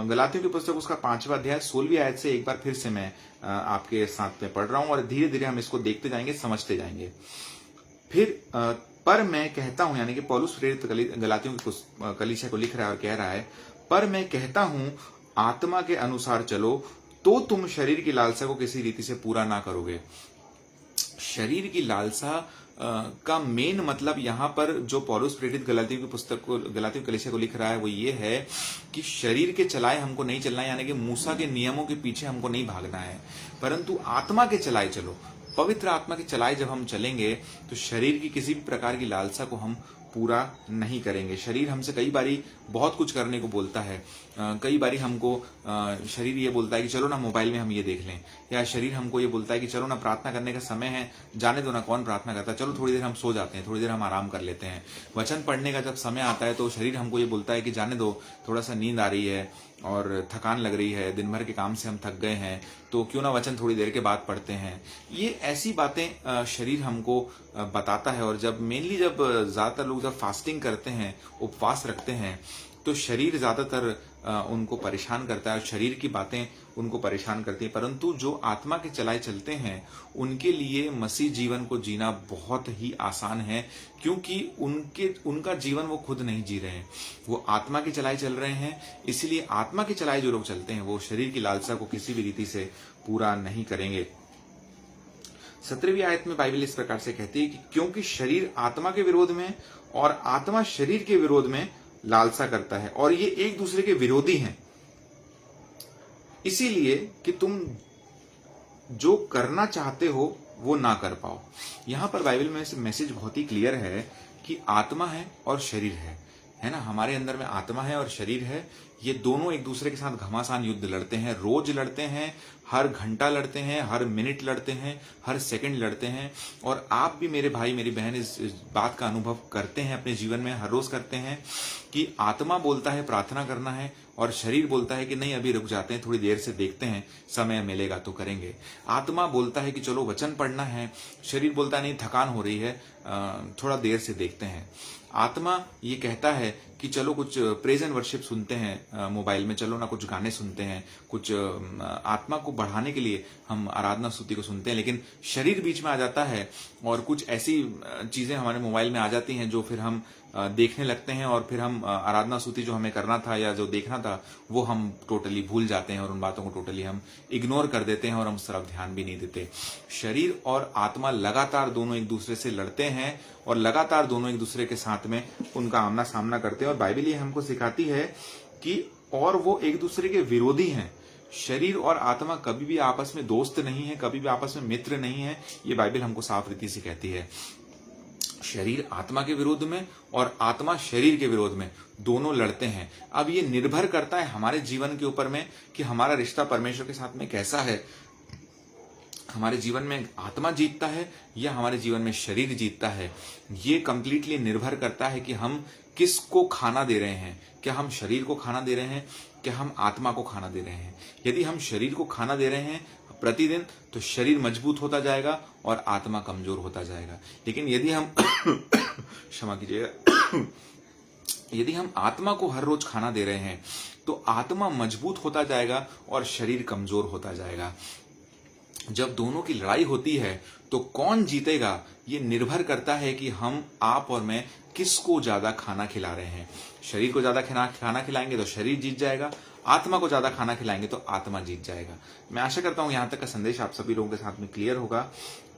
गलातियों की पुस्तक उसका 5वां अध्याय 16वीं आयत से एक बार फिर से मैं आपके साथ में पढ़ रहा हूं और धीरे धीरे हम इसको देखते जाएंगे, समझते जाएंगे। फिर पर मैं कहता हूं, यानी कि पौलुस प्रेरित गलातियों की कलीसिया को लिख रहा है और कह रहा है, पर मैं कहता हूं आत्मा के अनुसार चलो तो तुम शरीर की लालसा को किसी रीति से पूरा ना करोगे। शरीर की लालसा का मेन मतलब यहाँ पर जो पौलुस प्रेरित गलातियों की पुस्तक को, गलातियों की कलीसिया को लिख रहा है वो ये है कि शरीर के चलाए हमको नहीं चलना है, यानी कि मूसा के नियमों के पीछे हमको नहीं भागना है, परंतु आत्मा के चलाए चलो। पवित्र आत्मा के चलाए जब हम चलेंगे तो शरीर की किसी भी प्रकार की लालसा को हम पूरा नहीं करेंगे। शरीर हमसे कई बारी बहुत कुछ करने को बोलता है। कई बारी हमको शरीर ये बोलता है कि चलो ना मोबाइल में हम ये देख लें, या शरीर हमको ये बोलता है कि चलो ना प्रार्थना करने का समय है, जाने दो ना, कौन प्रार्थना करता है, चलो थोड़ी देर हम सो जाते हैं, थोड़ी देर हम आराम कर लेते हैं। वचन पढ़ने का जब समय आता है तो शरीर हमको ये बोलता है कि जाने दो, थोड़ा सा नींद आ रही है और थकान लग रही है, दिन भर के काम से हम थक गए हैं, तो क्यों ना वचन थोड़ी देर के बाद पढ़ते हैं। ये ऐसी बातें शरीर हमको बताता है। और जब मेनली जब ज्यादातर लोग जब फास्टिंग करते हैं, उपवास रखते हैं, तो शरीर ज्यादातर उनको परेशान करता है और शरीर की बातें उनको परेशान करती है। परंतु जो आत्मा के चलाए चलते हैं उनके लिए मसीह जीवन को जीना बहुत ही आसान है, क्योंकि उनका जीवन वो खुद नहीं जी रहे हैं, वो आत्मा के चलाए चल रहे हैं। इसलिए आत्मा के चलाए जो लोग चलते हैं वो शरीर की लालसा को किसी भी रीति से पूरा नहीं करेंगे। 17वीं आयत में बाइबल इस प्रकार से कहती है कि क्योंकि शरीर आत्मा के विरोध में और आत्मा शरीर के विरोध में लालसा करता है, और ये एक दूसरे के विरोधी हैं, इसीलिए कि तुम जो करना चाहते हो वो ना कर पाओ। यहां पर बाइबल में मैसेज बहुत ही क्लियर है कि आत्मा है और शरीर है ना। हमारे अंदर में आत्मा है और शरीर है, ये दोनों एक दूसरे के साथ घमासान युद्ध लड़ते हैं, रोज लड़ते हैं, हर घंटा लड़ते हैं, हर मिनट लड़ते हैं, हर सेकंड लड़ते हैं। और आप भी मेरे भाई मेरी बहन इस बात का अनुभव करते हैं, अपने जीवन में हर रोज करते हैं कि आत्मा बोलता है प्रार्थना करना है और शरीर बोलता है कि नहीं अभी रुक जाते हैं, थोड़ी देर से देखते हैं, समय मिलेगा तो करेंगे। आत्मा बोलता है कि चलो वचन पढ़ना है, शरीर बोलता है नहीं थकान हो रही है, थोड़ा देर से देखते हैं। आत्मा ये कहता है कि चलो कुछ प्रेज एंड वर्शिप सुनते हैं मोबाइल में, चलो ना कुछ गाने सुनते हैं, कुछ आत्मा को बढ़ाने के लिए हम आराधना स्तुति को सुनते हैं। लेकिन शरीर बीच में आ जाता है और कुछ ऐसी चीजें हमारे मोबाइल में आ जाती हैं जो फिर हम देखने लगते हैं, और फिर हम आराधना स्तुति जो हमें करना था या जो देखना था वो हम टोटली भूल जाते हैं और उन बातों को टोटली हम इग्नोर कर देते हैं और हम उस तरफ ध्यान भी नहीं देते। शरीर और आत्मा लगातार दोनों एक दूसरे से लड़ते हैं और लगातार दोनों एक दूसरे के साथ में उनका आमना सामना करते हैं। और बाइबल ये हमको सिखाती है कि और वो एक दूसरे के विरोधी हैं। शरीर और आत्मा कभी भी आपस में दोस्त नहीं है, कभी भी आपस में मित्र नहीं है, ये बाइबल हमको साफ रीति से कहती है। शरीर आत्मा के विरोध में और आत्मा शरीर के विरोध में दोनों लड़ते हैं। अब ये निर्भर करता है हमारे जीवन के ऊपर में कि हमारा रिश्ता परमेश्वर के साथ में कैसा है। हमारे जीवन में आत्मा जीतता है या हमारे जीवन में शरीर जीतता है, ये कंप्लीटली निर्भर करता है कि हम किसको खाना दे रहे हैं। क्या हम शरीर को खाना दे रहे हैं, क्या हम आत्मा को खाना दे रहे हैं। यदि हम शरीर को खाना दे रहे हैं प्रतिदिन तो शरीर मजबूत होता जाएगा और आत्मा कमजोर होता जाएगा। लेकिन यदि हम क्षमा कीजिएगा, यदि हम आत्मा को हर रोज खाना दे रहे हैं तो आत्मा मजबूत होता जाएगा और शरीर कमजोर होता जाएगा। जब दोनों की लड़ाई होती है तो कौन जीतेगा ये निर्भर करता है कि हम, आप और मैं किसको ज्यादा खाना खिला रहे हैं। शरीर को ज्यादा खाना खिलाएंगे तो शरीर जीत जाएगा, आत्मा को ज्यादा खाना खिलाएंगे तो आत्मा जीत जाएगा। मैं आशा करता हूं यहां तक का संदेश आप सभी लोगों के साथ में क्लियर होगा।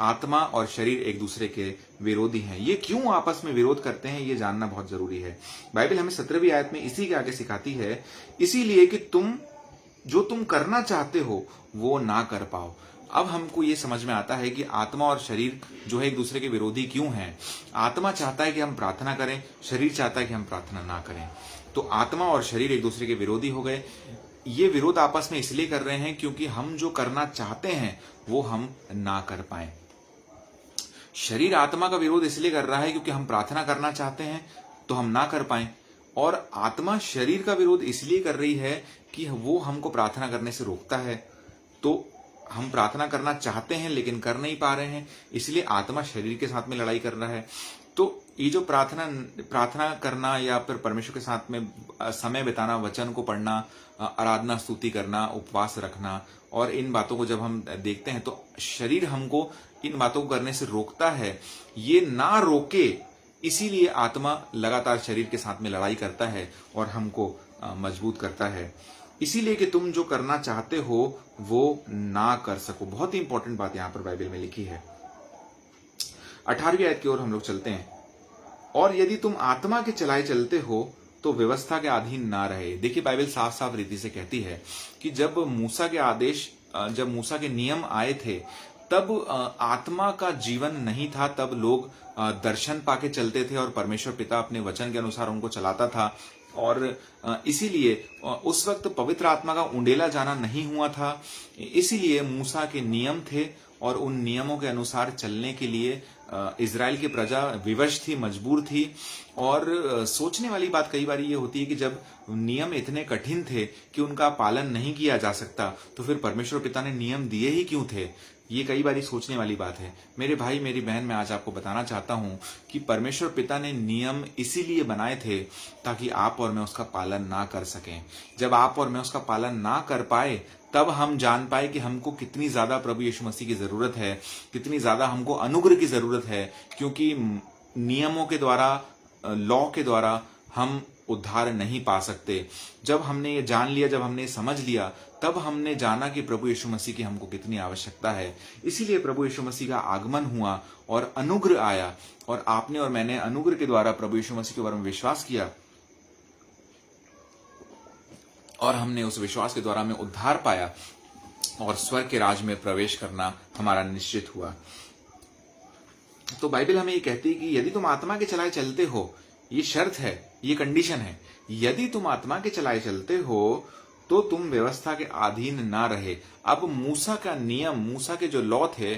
आत्मा और शरीर एक दूसरे के विरोधी हैं। ये क्यों आपस में विरोध करते हैं ये जानना बहुत जरूरी है। बाइबल हमें 17वीं आयत में इसी के आगे सिखाती है, इसीलिए कि तुम करना चाहते हो वो ना कर पाओ। अब हमको ये समझ में आता है कि आत्मा और शरीर जो है एक दूसरे के विरोधी क्यों हैं। आत्मा चाहता है कि हम प्रार्थना करें, शरीर चाहता है कि हम प्रार्थना ना करें। तो आत्मा और शरीर एक दूसरे के विरोधी हो गए। ये विरोध आपस में इसलिए कर रहे हैं क्योंकि हम जो करना चाहते हैं वो हम ना कर पाए। शरीर आत्मा का विरोध इसलिए कर रहा है क्योंकि हम प्रार्थना करना चाहते हैं तो हम ना कर पाए, और आत्मा शरीर का विरोध इसलिए कर रही है कि वो हमको प्रार्थना करने से रोकता है। तो हम प्रार्थना करना चाहते हैं लेकिन कर नहीं पा रहे हैं, इसलिए आत्मा शरीर के साथ में लड़ाई कर रहा है। तो ये जो प्रार्थना करना या फिर परमेश्वर के साथ में समय बिताना, वचन को पढ़ना, आराधना स्तुति करना, उपवास रखना, और इन बातों को जब हम देखते हैं तो शरीर हमको इन बातों को करने से रोकता है। ये ना रोके इसीलिए आत्मा लगातार शरीर के साथ में लड़ाई करता है और हमको मजबूत करता है। इसीलिए कि तुम जो करना चाहते हो वो ना कर सको। बहुत ही इंपॉर्टेंट बात यहां पर बाइबल में लिखी है। 18वीं आयत की ओर हम लोग चलते हैं। और यदि तुम आत्मा के चलाए चलते हो तो व्यवस्था के अधीन ना रहे। देखिए बाइबल साफ साफ रीति से कहती है कि जब मूसा के नियम आए थे तब आत्मा का जीवन नहीं था, तब लोग दर्शन पाके चलते थे और परमेश्वर पिता अपने वचन के अनुसार उनको चलाता था। और इसीलिए उस वक्त पवित्र आत्मा का उंडेला जाना नहीं हुआ था। इसीलिए मूसा के नियम थे और उन नियमों के अनुसार चलने के लिए इजराइल की प्रजा विवश थी, मजबूर थी। और सोचने वाली बात कई बार ये होती है कि जब नियम इतने कठिन थे कि उनका पालन नहीं किया जा सकता, तो फिर परमेश्वर पिता ने नियम दिए ही क्यों थे? ये कई बार सोचने वाली बात है। मेरे भाई मेरी बहन, मैं आज आपको बताना चाहता हूं कि परमेश्वर पिता ने नियम इसीलिए बनाए थे ताकि आप और मैं उसका पालन ना कर सकें। जब आप और मैं उसका पालन ना कर पाए, तब हम जान पाए कि हमको कितनी ज्यादा प्रभु यीशु मसीह की जरूरत है, कितनी ज्यादा हमको अनुग्रह की जरूरत है। क्योंकि नियमों के द्वारा, लॉ के द्वारा हम उद्धार नहीं पा सकते। जब हमने ये जान लिया, जब हमने समझ लिया, तब हमने जाना कि प्रभु यीशु मसीह की हमको कितनी आवश्यकता है। इसीलिए प्रभु यीशु मसीह का आगमन हुआ और अनुग्रह आया, और आपने और मैंने अनुग्रह के द्वारा प्रभु यीशु मसीह के बारे में विश्वास किया, और हमने उस विश्वास के द्वारा में उद्धार पाया और स्वर्ग के राज में प्रवेश करना हमारा निश्चित हुआ। तो बाइबल हमें ये कहती है कि यदि तुम आत्मा के चलाए चलते हो, ये शर्त है, ये कंडीशन है, यदि तुम आत्मा के चलाए चलते हो तो तुम व्यवस्था के अधीन ना रहे। अब मूसा का नियम, मूसा के जो लॉ थे,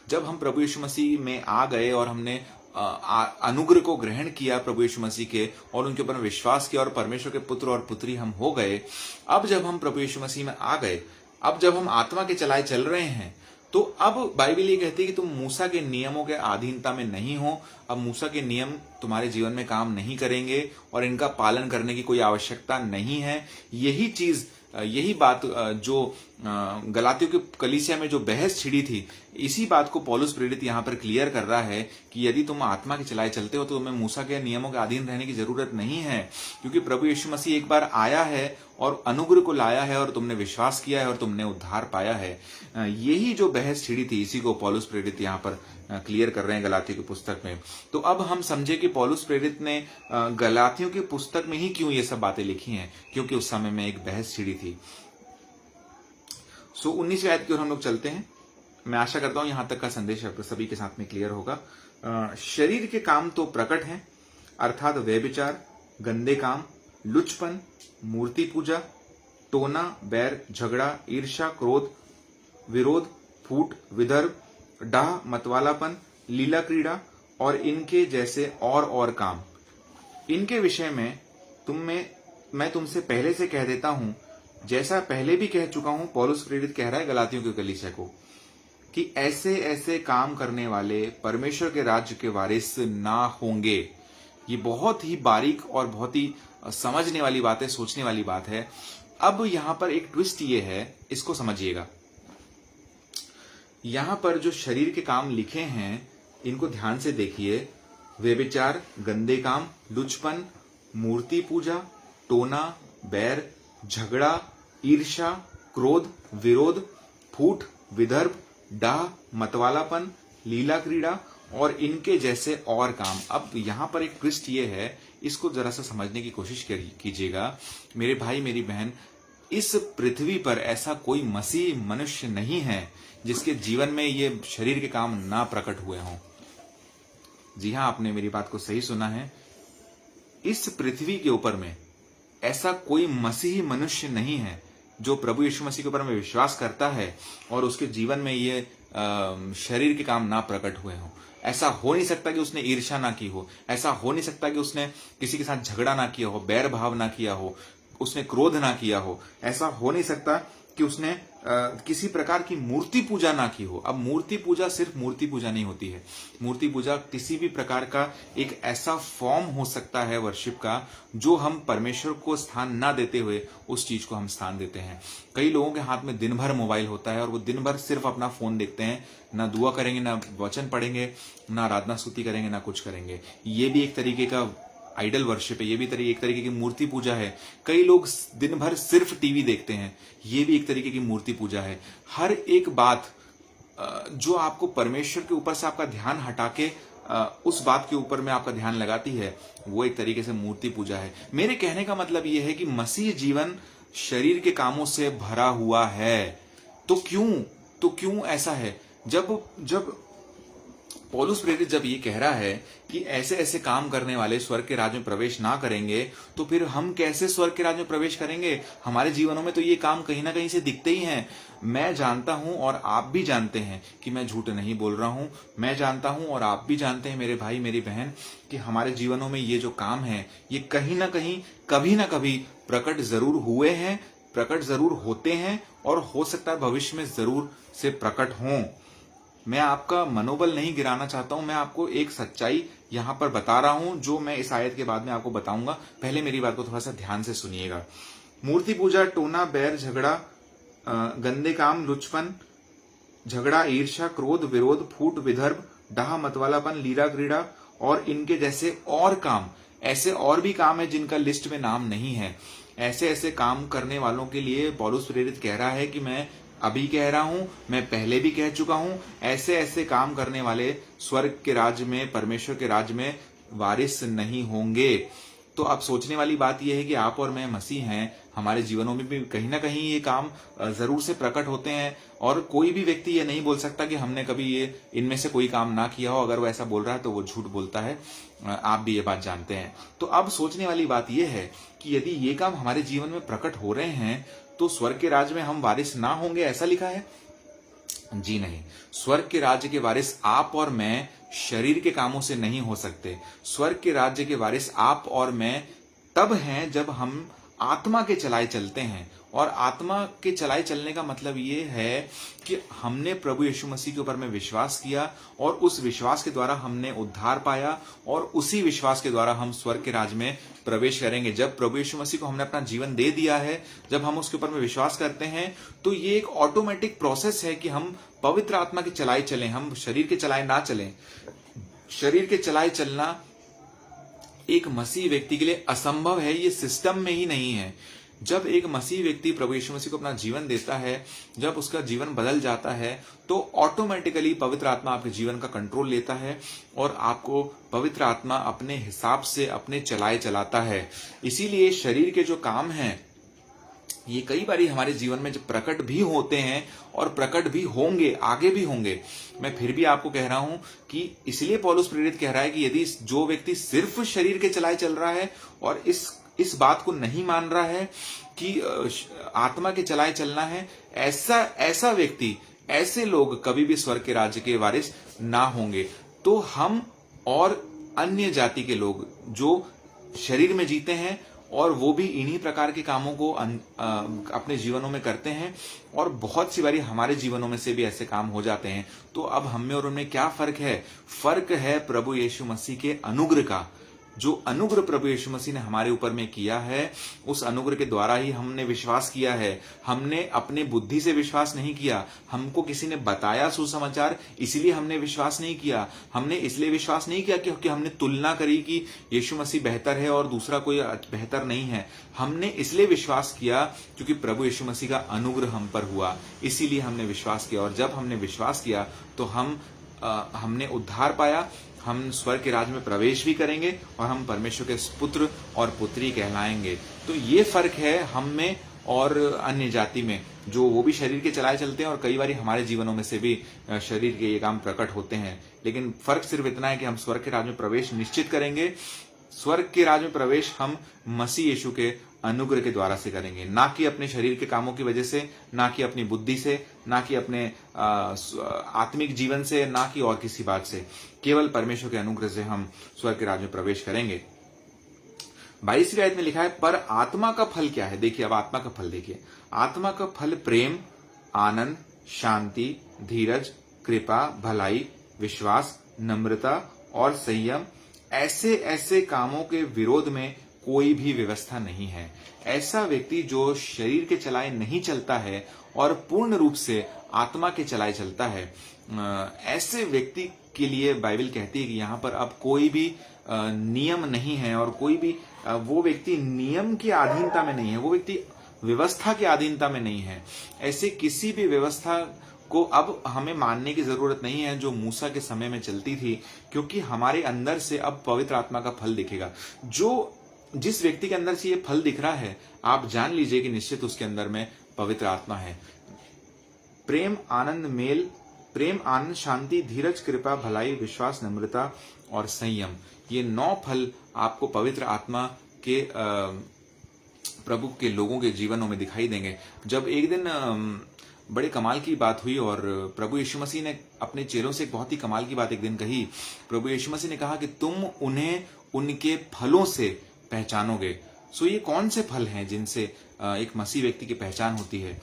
जब हम प्रभु यीशु मसीह में आ गए और हमने अनुग्रह को ग्रहण किया प्रभु यीशु मसीह के, और उनके ऊपर विश्वास किया और परमेश्वर के पुत्र और पुत्री हम हो गए। अब जब हम प्रभु यीशु मसीह में आ गए, अब जब हम आत्मा के चलाए चल रहे हैं, तो अब बाइबल ये कहती है कि तुम मूसा के नियमों के अधीनता में नहीं हो। अब मूसा के नियम तुम्हारे जीवन में काम नहीं करेंगे और इनका पालन करने की कोई आवश्यकता नहीं है। यही बात जो गलातियों की कलीसिया में जो बहस छिड़ी थी, इसी बात को पौलुस प्रेरित यहाँ पर क्लियर कर रहा है कि यदि तुम आत्मा के चलाए चलते हो तो तुम्हें मूसा के नियमों के अधीन रहने की जरूरत नहीं है। क्योंकि प्रभु यीशु मसीह एक बार आया है और अनुग्रह को लाया है, और तुमने विश्वास किया है और तुमने उद्धार पाया है। यही जो बहस छिड़ी थी, इसी को पौलुस प्रेरित यहाँ पर क्लियर कर रहे हैं गलातियों की पुस्तक में। तो अब हम समझे कि पौलुस प्रेरित ने गलातियों की पुस्तक में ही क्यों ये सब बातें लिखी हैं, क्योंकि उस समय में एक बहस छिड़ी थी। 19वीं आयत की ओर हम लोग चलते हैं। मैं आशा करता हूं यहां तक का संदेश आप सभी के साथ में क्लियर होगा। शरीर के काम तो प्रकट हैं, अर्थात व्यभिचार, गंदे काम, लुचपन, मूर्ति पूजा, टोना, बैर, झगड़ा, ईर्ष्या, क्रोध, विरोध, फूट, विदर्भ, डाह, मतवालापन, लीला क्रीड़ा और इनके जैसे और काम। इनके विषय में मैं तुमसे पहले से कह देता हूं, जैसा पहले भी कह चुका हूं। पौलुस प्रेरित कह रहा है गलातियों की कलीसिया को कि ऐसे ऐसे काम करने वाले परमेश्वर के राज्य के वारिस ना होंगे। ये बहुत ही बारीक और बहुत ही समझने वाली बात है, सोचने वाली बात है। अब यहां पर एक ट्विस्ट ये है, इसको समझिएगा। यहां पर जो शरीर के काम लिखे हैं, इनको ध्यान से देखिए। व्यभिचार, गंदे काम, लुचपन, मूर्ति पूजा, टोना, बैर, झगड़ा, ईर्ष्या, क्रोध, विरोध, फूट, विदर्भ, डाह, मतवालापन, लीला क्रीड़ा और इनके जैसे और काम। अब यहां पर एक ट्विस्ट ये है, इसको जरा सा समझने की कोशिश कीजिएगा मेरे भाई मेरी बहन। इस पृथ्वी पर ऐसा कोई मसीह मनुष्य नहीं है जिसके जीवन में ये शरीर के काम ना प्रकट हुए हों। जी हां, आपने मेरी बात को सही सुना है। इस पृथ्वी के ऊपर में ऐसा कोई मसीही मनुष्य नहीं है जो प्रभु यीशु मसीह के ऊपर में विश्वास करता है और उसके जीवन में ये शरीर के काम ना प्रकट हुए हों। ऐसा हो नहीं सकता कि उसने ईर्ष्या ना की हो, ऐसा हो नहीं सकता कि उसने किसी के साथ झगड़ा ना किया हो, बैर भाव ना किया हो, उसने क्रोध ना किया हो। ऐसा हो नहीं सकता कि उसने किसी प्रकार की मूर्ति पूजा ना की हो। अब मूर्ति पूजा सिर्फ मूर्ति पूजा नहीं होती है। मूर्ति पूजा किसी भी प्रकार का एक ऐसा फॉर्म हो सकता है वर्शिप का, जो हम परमेश्वर को स्थान ना देते हुए उस चीज को हम स्थान देते हैं। कई लोगों के हाथ में दिन भर मोबाइल होता है और वो दिन भर सिर्फ अपना फोन देखते हैं, ना दुआ करेंगे, ना वचन पढ़ेंगे, ना आराधना स्तुति करेंगे, ना कुछ करेंगे। ये भी एक तरीके का आइडल वर्शिप है, ये भी एक तरीके की मूर्ति पूजा है। कई लोग दिन भर सिर्फ टीवी देखते हैं, ये भी एक तरीके की मूर्ति पूजा है। हर एक बात जो आपको परमेश्वर के ऊपर से आपका ध्यान हटा के उस बात के ऊपर में आपका ध्यान लगाती है, वो एक तरीके से मूर्ति पूजा है। मेरे कहने का मतलब ये है कि मसीह जीवन शरीर के कामों से भरा हुआ है। तो क्यों ऐसा है? जब जब पौलुस प्रेरित जब ये कह रहा है कि ऐसे ऐसे काम करने वाले स्वर्ग के राज्य में प्रवेश ना करेंगे, तो फिर हम कैसे स्वर्ग के राज्य में प्रवेश करेंगे? हमारे जीवनों में तो ये काम कहीं ना कहीं से दिखते ही हैं। मैं जानता हूं और आप भी जानते हैं कि मैं झूठ नहीं बोल रहा हूं। मैं जानता हूं और आप भी जानते हैं, मेरे भाई मेरी बहन, कि हमारे जीवनों में ये जो काम है ये कहीं ना कहीं कभी ना कभी प्रकट जरूर हुए हैं, प्रकट जरूर होते हैं, और हो सकता है भविष्य में जरूर से प्रकट हों। मैं आपका मनोबल नहीं गिराना चाहता हूं, मैं आपको एक सच्चाई यहां पर बता रहा हूं जो मैं इस आयत के बाद में आपको बताऊंगा। पहले मेरी बात को थोड़ा सा ध्यान से सुनिएगा। मूर्ति पूजा, टोना, बैर, झगड़ा, गंदे काम, लुचपन, झगड़ा, ईर्ष्या, क्रोध, विरोध, फूट, विदर्भ, डाह, मतवालापन, लीला क्रीड़ा और इनके जैसे और काम, ऐसे और भी काम है जिनका लिस्ट में नाम नहीं है। ऐसे ऐसे काम करने वालों के लिए पौलुस प्रेरित कह रहा है कि मैं अभी कह रहा हूं, मैं पहले भी कह चुका हूं, ऐसे ऐसे काम करने वाले स्वर्ग के राज्य में, परमेश्वर के राज्य में वारिस नहीं होंगे। तो अब सोचने वाली बात यह है कि आप और मैं मसीह हैं, हमारे जीवनों में भी कहीं ना कहीं ये काम जरूर से प्रकट होते हैं, और कोई भी व्यक्ति ये नहीं बोल सकता कि हमने कभी ये इनमें से कोई काम ना किया हो। अगर वो ऐसा बोल रहा है तो वो झूठ बोलता है। आप भी ये बात जानते हैं। तो अब सोचने वाली बात यह है कि यदि ये काम हमारे जीवन में प्रकट हो रहे हैं तो स्वर्ग के राज्य में हम वारिस ना होंगे, ऐसा लिखा है? जी नहीं। स्वर्ग के राज्य के वारिस आप और मैं शरीर के कामों से नहीं हो सकते। स्वर्ग के राज्य के वारिस आप और मैं तब हैं जब हम आत्मा के चलाए चलते हैं। और आत्मा के चलाए चलने का मतलब ये है कि हमने प्रभु यीशु मसीह के ऊपर में विश्वास किया, और उस विश्वास के द्वारा हमने उद्धार पाया, और उसी विश्वास के द्वारा हम स्वर्ग के राज्य में प्रवेश करेंगे। जब प्रभु यीशु मसीह को हमने अपना जीवन दे दिया है, जब हम उसके ऊपर में विश्वास करते हैं, तो ये एक ऑटोमेटिक प्रोसेस है कि हम पवित्र आत्मा के चलाए चलें, हम शरीर के चलाए ना चलें। शरीर के चलाए चलना एक मसीह व्यक्ति के लिए असंभव है, ये सिस्टम में ही नहीं है। जब एक मसीह व्यक्ति प्रभु यीशु मसीह को अपना जीवन देता है, जब उसका जीवन बदल जाता है, तो ऑटोमेटिकली पवित्र आत्मा आपके जीवन का कंट्रोल लेता है, और आपको पवित्र आत्मा अपने हिसाब से अपने चलाए चलाता है। इसीलिए शरीर के जो काम हैं ये कई बारी हमारे जीवन में जब प्रकट भी होते हैं, और प्रकट भी होंगे, आगे भी होंगे। मैं फिर भी आपको कह रहा हूं कि इसलिए पौलुस प्रेरित कह रहा है कि यदि जो व्यक्ति सिर्फ शरीर के चलाए चल रहा है और इस बात को नहीं मान रहा है कि आत्मा के चलाए चलना है, ऐसा व्यक्ति, ऐसे लोग कभी भी स्वर्ग के राज्य के वारिस ना होंगे। तो हम और अन्य जाति के लोग जो शरीर में जीते हैं, और वो भी इन्हीं प्रकार के कामों को अपने जीवनों में करते हैं, और बहुत सी बारी हमारे जीवनों में से भी ऐसे काम हो जाते हैं। तो अब हम में और उनमें क्या फर्क है? फर्क है प्रभु यीशु मसीह के अनुग्रह का। जो अनुग्रह प्रभु यीशु मसीह ने हमारे ऊपर में किया है, उस अनुग्रह के द्वारा ही हमने विश्वास किया है। हमने अपने बुद्धि से विश्वास नहीं किया। हमको किसी ने बताया सुसमाचार, इसलिए हमने विश्वास नहीं किया। हमने इसलिए विश्वास नहीं किया क्योंकि हमने तुलना करी कि यीशु मसीह बेहतर है और दूसरा कोई बेहतर नहीं है। हमने इसलिए विश्वास किया क्योंकि प्रभु यीशु मसीह का अनुग्रह हम पर हुआ, इसीलिए हमने विश्वास किया। और जब हमने विश्वास किया तो हमने उद्धार पाया, हम स्वर्ग के राज्य में प्रवेश भी करेंगे, और हम परमेश्वर के पुत्र और पुत्री कहलाएंगे। तो ये फर्क है हम में और अन्य जाति में, जो वो भी शरीर के चलाए चलते हैं, और कई बार हमारे जीवनों में से भी शरीर के ये काम प्रकट होते हैं। लेकिन फर्क सिर्फ इतना है कि हम स्वर्ग के राज्य में प्रवेश निश्चित करेंगे। स्वर्ग के राज्य में प्रवेश हम मसीह यीशु के अनुग्रह के द्वारा से करेंगे, ना कि अपने शरीर के कामों की वजह से, ना कि अपनी बुद्धि से, ना कि अपने आत्मिक जीवन से, ना कि और किसी बात से। केवल परमेश्वर के अनुग्रह से हम स्वर्ग के राज्य में प्रवेश करेंगे। 22वीं आयत में लिखा है, पर आत्मा का फल क्या है? देखिए, अब आत्मा का फल देखिए। आत्मा का फल प्रेम, आनंद, शांति, धीरज, कृपा, भलाई, विश्वास, नम्रता और संयम। ऐसे ऐसे कामों के विरोध में कोई भी व्यवस्था नहीं है। ऐसा व्यक्ति जो शरीर के चलाए नहीं चलता है और पूर्ण रूप से आत्मा के चलाए चलता है, ऐसे व्यक्ति के लिए बाइबल कहती है कि यहाँ पर अब कोई भी नियम नहीं है, और कोई भी वो व्यक्ति नियम की अधीनता में नहीं है, वो व्यक्ति व्यवस्था की अधीनता में नहीं है। ऐसे किसी भी व्यवस्था को अब हमें मानने की जरूरत नहीं है जो मूसा के समय में चलती थी, क्योंकि हमारे अंदर से अब पवित्र आत्मा का फल दिखेगा। जिस व्यक्ति के अंदर से ये फल दिख रहा है, आप जान लीजिए कि निश्चित उसके अंदर में पवित्र आत्मा है। प्रेम, आनंद, मेल, प्रेम, आनंद, शांति, धीरज, कृपा, भलाई, विश्वास, नम्रता और संयम। ये 9 फल आपको पवित्र आत्मा के प्रभु के लोगों के जीवनों में दिखाई देंगे। जब एक दिन बड़े कमाल की बात हुई और प्रभु यीशु मसीह ने अपने चेलों से एक बहुत ही कमाल की बात एक दिन कही। प्रभु यीशु मसीह ने कहा कि तुम उन्हें उनके फलों से पहचानोगे। सो ये कौन से फल हैं जिनसे एक मसीह व्यक्ति की पहचान होती है?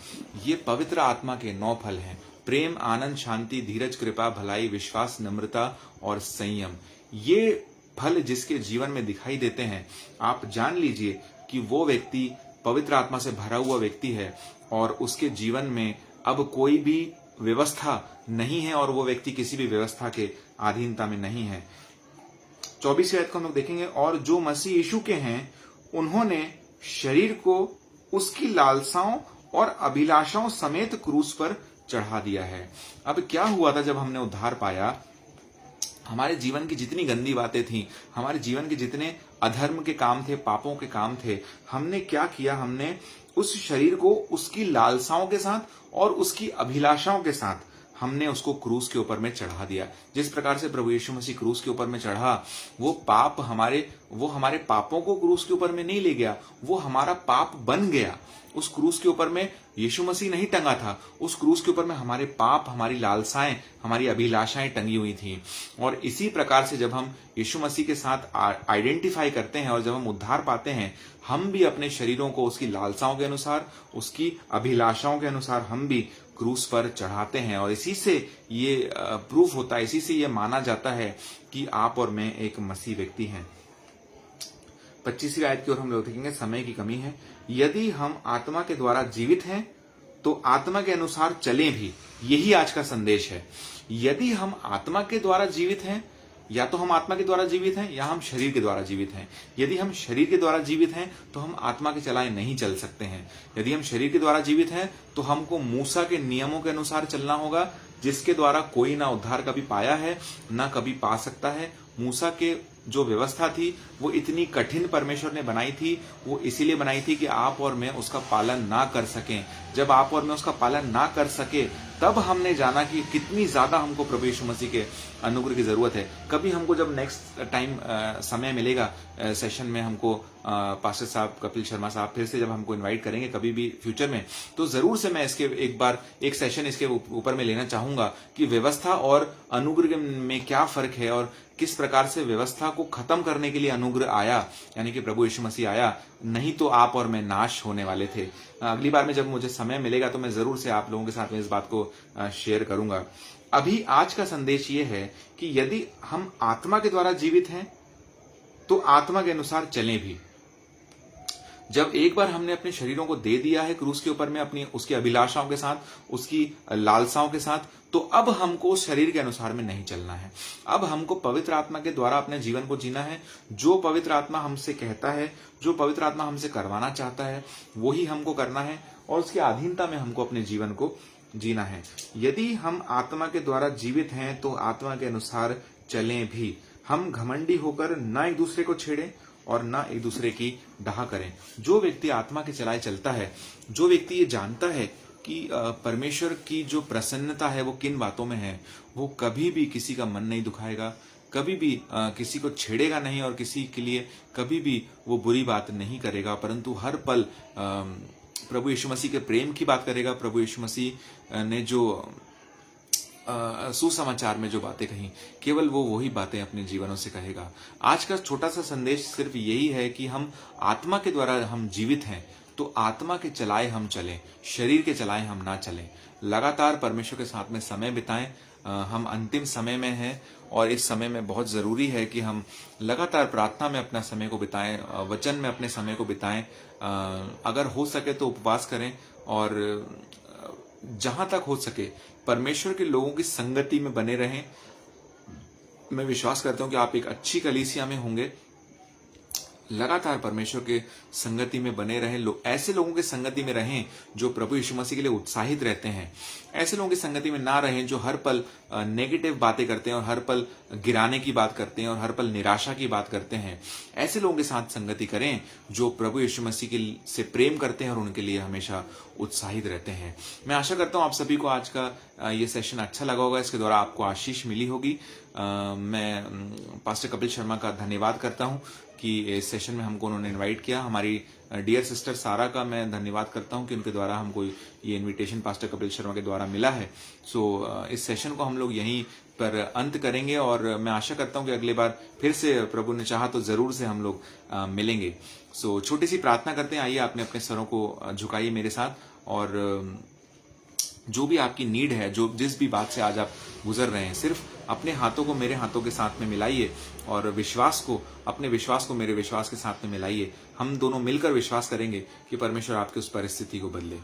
ये पवित्र आत्मा के 9 फल हैं। प्रेम, आनंद, शांति, धीरज, कृपा, भलाई, विश्वास, नम्रता और संयम। ये फल जिसके जीवन में दिखाई देते हैं, आप जान लीजिए कि वो व्यक्ति पवित्र आत्मा से भरा हुआ व्यक्ति है और उसके जीवन में अब कोई भी व्यवस्था नहीं है और वो व्यक्ति किसी भी व्यवस्था के अधीनता में नहीं है। 24वीं आयत को हम लोग देखेंगे, और जो मसीह यीशु के हैं उन्होंने शरीर को उसकी लालसाओं और अभिलाषाओं समेत क्रूस पर चढ़ा दिया है। अब क्या हुआ था जब हमने उद्धार पाया? हमारे जीवन की जितनी गंदी बातें थी, हमारे जीवन के जितने अधर्म के काम थे, पापों के काम थे, हमने क्या किया? हमने उस शरीर को उसकी लालसाओं के साथ और उसकी अभिलाषाओं के साथ हमने उसको क्रूस के ऊपर में चढ़ा दिया। जिस प्रकार से प्रभु यीशु मसीह क्रूस के ऊपर में चढ़ा, वो हमारे पापों को क्रूस के ऊपर में नहीं ले गया, वो हमारा पाप बन गया। उस क्रूस के ऊपर में यीशु मसीह नहीं टंगा था, उस क्रूस के ऊपर में हमारे पाप, हमारी लालसाएं, हमारी अभिलाषाएं टंगी हुई थी। और इसी प्रकार से जब हम यीशु मसीह के साथ आइडेंटिफाई करते हैं और जब हम उद्धार पाते हैं, हम भी अपने शरीरों को उसकी लालसाओं के अनुसार, उसकी अभिलाषाओं के अनुसार हम भी क्रूस पर चढ़ाते हैं। और इसी से ये प्रूफ होता है, इसी से ये माना जाता है कि आप और मैं एक मसीह व्यक्ति हैं। 25वीं आयत की ओर हम लोग देखेंगे। समय की कमी है। यदि हम आत्मा के द्वारा जीवित हैं तो आत्मा के अनुसार चलें भी। यही आज का संदेश है। यदि हम आत्मा के द्वारा जीवित हैं, या तो हम आत्मा के द्वारा जीवित हैं या हम शरीर के द्वारा जीवित हैं। यदि हम शरीर के द्वारा जीवित हैं तो हम आत्मा के चलाए नहीं चल सकते हैं। यदि हम शरीर के द्वारा जीवित हैं तो हमको मूसा के नियमों के अनुसार चलना होगा, जिसके द्वारा कोई ना उद्धार कभी पाया है ना कभी पा सकता है। मूसा के जो व्यवस्था थी वो इतनी कठिन परमेश्वर ने बनाई थी, वो इसीलिए बनाई थी कि आप और मैं उसका पालन ना कर सकें। जब आप और मैं उसका पालन ना कर सके, तब हमने जाना कि कितनी ज्यादा हमको प्रभु यीशु मसीह के अनुग्रह की जरूरत है। कभी हमको जब नेक्स्ट टाइम समय मिलेगा सेशन में, हमको पास्टर साहब कपिल शर्मा साहब फिर से जब हमको इनवाइट करेंगे कभी भी फ्यूचर में, तो जरूर से मैं इसके एक सेशन इसके ऊपर में लेना चाहूंगा कि व्यवस्था और अनुग्रह में क्या फर्क है और किस प्रकार से व्यवस्था को खत्म करने के लिए अनुग्रह आया, यानी कि प्रभु यीशु मसीह आया। नहीं तो आप और मैं नाश होने वाले थे। अगली बार में जब मुझे समय मिलेगा तो मैं जरूर से आप लोगों के साथ में इस बात को शेयर करूंगा। अभी आज का संदेश ये है कि यदि हम आत्मा के द्वारा जीवित हैं तो आत्मा के अनुसार चलें भी। जब एक बार हमने अपने शरीरों को दे दिया है क्रूस के ऊपर में, अपनी उसकी अभिलाषाओं के साथ, उसकी लालसाओं के साथ, तो अब हमको उस शरीर के अनुसार में नहीं चलना है। अब हमको पवित्र आत्मा के द्वारा अपने जीवन को जीना है। जो पवित्र आत्मा हमसे कहता है, जो पवित्र आत्मा हमसे करवाना चाहता है, वही हमको करना है और उसकी अधीनता में हमको अपने जीवन को जीना है। यदि हम आत्मा के द्वारा जीवित हैं तो आत्मा के अनुसार चलें भी। हम घमंडी होकर ना एक दूसरे को छेड़ें और ना एक दूसरे की डाह करें। जो व्यक्ति आत्मा के चलाए चलता है, जो व्यक्ति ये जानता है कि परमेश्वर की जो प्रसन्नता है वो किन बातों में है, वो कभी भी किसी का मन नहीं दुखाएगा, कभी भी किसी को छेड़ेगा नहीं और किसी के लिए कभी भी वो बुरी बात नहीं करेगा, परंतु हर पल प्रभु यीशु मसीह के प्रेम की बात करेगा। प्रभु यीशु मसीह ने जो सुसमाचार में जो बातें कही, केवल वो वही बातें अपने जीवनों से कहेगा। आज का छोटा सा संदेश सिर्फ यही है कि हम आत्मा के द्वारा हम जीवित हैं तो आत्मा के चलाए हम चलें, शरीर के चलाए हम ना चलें। लगातार परमेश्वर के साथ में समय बिताएं। हम अंतिम समय में हैं और इस समय में बहुत जरूरी है कि हम लगातार प्रार्थना में अपना समय को बिताएं, वचन में अपने समय को बिताएं। अगर हो सके तो उपवास करें और जहां तक हो सके परमेश्वर के लोगों की संगति में बने रहें। मैं विश्वास करता हूं कि आप एक अच्छी कलीसिया में होंगे लगातार परमेश्वर के संगति में बने रहें, ऐसे लोगों की संगति में रहें जो प्रभु यीशु मसीह के लिए उत्साहित रहते हैं। ऐसे लोगों की संगति में ना रहें जो हर पल नेगेटिव बातें करते हैं और हर पल गिराने की बात करते हैं और हर पल निराशा की बात करते हैं। ऐसे लोगों के साथ संगति करें जो प्रभु यीशु मसीह के से प्रेम करते हैं और उनके लिए हमेशा उत्साहित रहते हैं। मैं आशा करता हूं आप सभी को आज का ये सेशन अच्छा लगा होगा, इसके द्वारा आपको आशीष मिली होगी। मैं पास्टर कपिल शर्मा का धन्यवाद करता हूं कि इस सेशन में हमको उन्होंने इनवाइट किया। हमारी डियर सिस्टर सारा का मैं धन्यवाद करता हूं कि उनके द्वारा हमको ये इनविटेशन पास्टर कपिल शर्मा के द्वारा मिला है। सो इस सेशन को हम लोग यहीं पर अंत करेंगे और मैं आशा करता हूं कि अगली बार फिर से प्रभु ने चाहा तो जरूर से हम लोग मिलेंगे। सो छोटी सी प्रार्थना करते हैं। आइए आपने अपने सरों को झुकाइए मेरे साथ और जो भी आपकी नीड है, जो जिस भी बात से आज आप गुजर रहे हैं, सिर्फ अपने हाथों को मेरे हाथों के साथ में मिलाइए और अपने विश्वास को मेरे विश्वास के साथ में मिलाइए। हम दोनों मिलकर विश्वास करेंगे कि परमेश्वर आपकी उस परिस्थिति को बदले।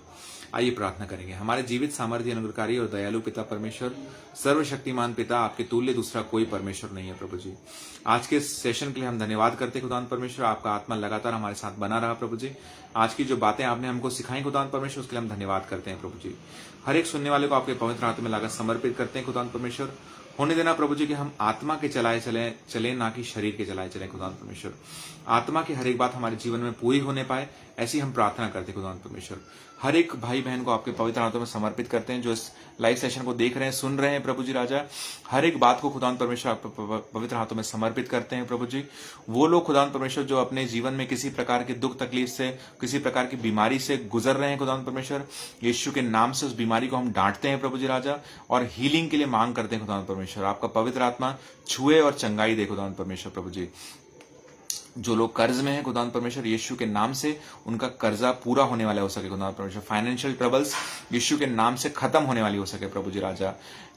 आइए प्रार्थना करेंगे। हमारे जीवित सामर्थ्य अनुग्रहकारी और दयालु पिता परमेश्वर, सर्वशक्तिमान पिता, आपके तुल्य दूसरा कोई परमेश्वर नहीं है प्रभु जी। आज के सेशन के लिए हम धन्यवाद करते हैं खुदावंद परमेश्वर। आपका आत्मा लगातार हमारे साथ बना रहा प्रभु जी। आज की जो बातें आपने हमको सिखाई खुदावंद परमेश्वर, उसके लिए हम धन्यवाद करते हैं प्रभु जी। हर एक सुनने वाले को आपके पवित्र हाथों में लाकर समर्पित करते हैं खुदावंद परमेश्वर। होने देना प्रभु जी कि हम आत्मा के चलाए चले ना कि शरीर के चलाए चले खुदावंद परमेश्वर। आत्मा की हर एक बात हमारे जीवन में पूरी होने पाए, ऐसी हम प्रार्थना करते हैं खुदावंद परमेश्वर। हर एक भाई बहन को आपके पवित्र हाथों में समर्पित करते हैं जो इस लाइव सेशन को देख रहे हैं, सुन रहे हैं प्रभु जी राजा। हर एक बात को खुदावंद परमेश्वर आपके पवित्र हाथों में समर्पित करते हैं प्रभु जी। वो लोग खुदावंद परमेश्वर जो अपने जीवन में किसी प्रकार के दुख तकलीफ से, किसी प्रकार की बीमारी से गुजर रहे हैं खुदावंद परमेश्वर, यीशु के नाम से उस बीमारी को हम डांटते हैं प्रभु जी राजा और हीलिंग के लिए मांग करते हैं खुदावंद परमेश्वर। आपका पवित्र आत्मा छुए और चंगाई दे खुदावंद परमेश्वर प्रभु जी। जो लोग कर्ज में हैं खुदावंद परमेश्वर, यीशु के नाम से उनका कर्जा पूरा होने वाला हो सके खुदावंद परमेश्वर। फाइनेंशियल ट्रबल्स यीशु के नाम से खत्म होने वाली हो सके प्रभु जी राजा।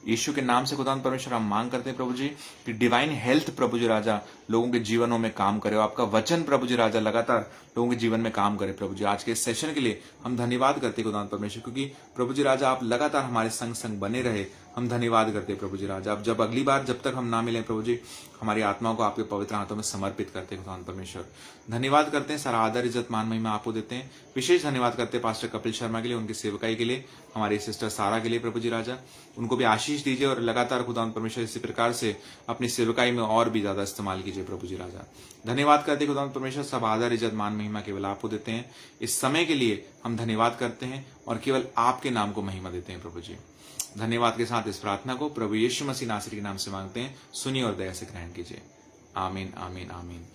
यीशु के नाम से खुदावंद परमेश्वर हम मांग करते हैं प्रभु जी कि डिवाइन हेल्थ प्रभु जी राजा लोगों के जीवनों में काम करे। आपका वचन प्रभु जी राजा लगातार लोगों के जीवन में काम करे प्रभु जी। आज के इस सेशन के लिए हम धन्यवाद करते हैं खुदावंद परमेश्वर, क्योंकि प्रभु जी राजा आप लगातार हमारे संग संग बने रहे। हम धन्यवाद करते हैं प्रभु जी राजा। अब जब अगली बार जब तक हम ना मिले प्रभु जी, हमारी आत्माओं को आपके पवित्र हाथों में समर्पित करते हैं खुदावंद परमेश्वर। धन्यवाद करते हैं, सारा आदर इज्जत मान महिमा आपको देते हैं। विशेष धन्यवाद करते हैं पास्टर कपिल शर्मा के लिए, उनकी सेवकाई के लिए, हमारी सिस्टर सारा के लिए प्रभु जी राजा। उनको भी आशीष दीजिए और लगातार खुदावंद परमेश्वर इसी प्रकार से अपनी सेवकाई में और भी ज्यादा इस्तेमाल कीजिए प्रभु जी राजा। धन्यवाद करते हैं खुदावंद परमेश्वर, सब आदर इज्जत मान महिमा केवल आपको देते हैं। इस समय के लिए हम धन्यवाद करते हैं और केवल आपके नाम को महिमा देते हैं प्रभु जी। धन्यवाद के साथ इस प्रार्थना को प्रभु यीशु मसीह नासरी के नाम से मांगते हैं, सुनिए और दया से ग्रहण कीजिए। आमीन आमीन आमीन।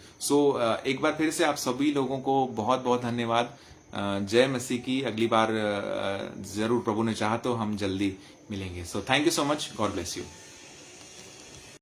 एक बार फिर से आप सभी लोगों को बहुत बहुत धन्यवाद। जय मसीह की। अगली बार जरूर प्रभु ने चाहा तो हम जल्दी मिलेंगे। So thank you so much. God bless you.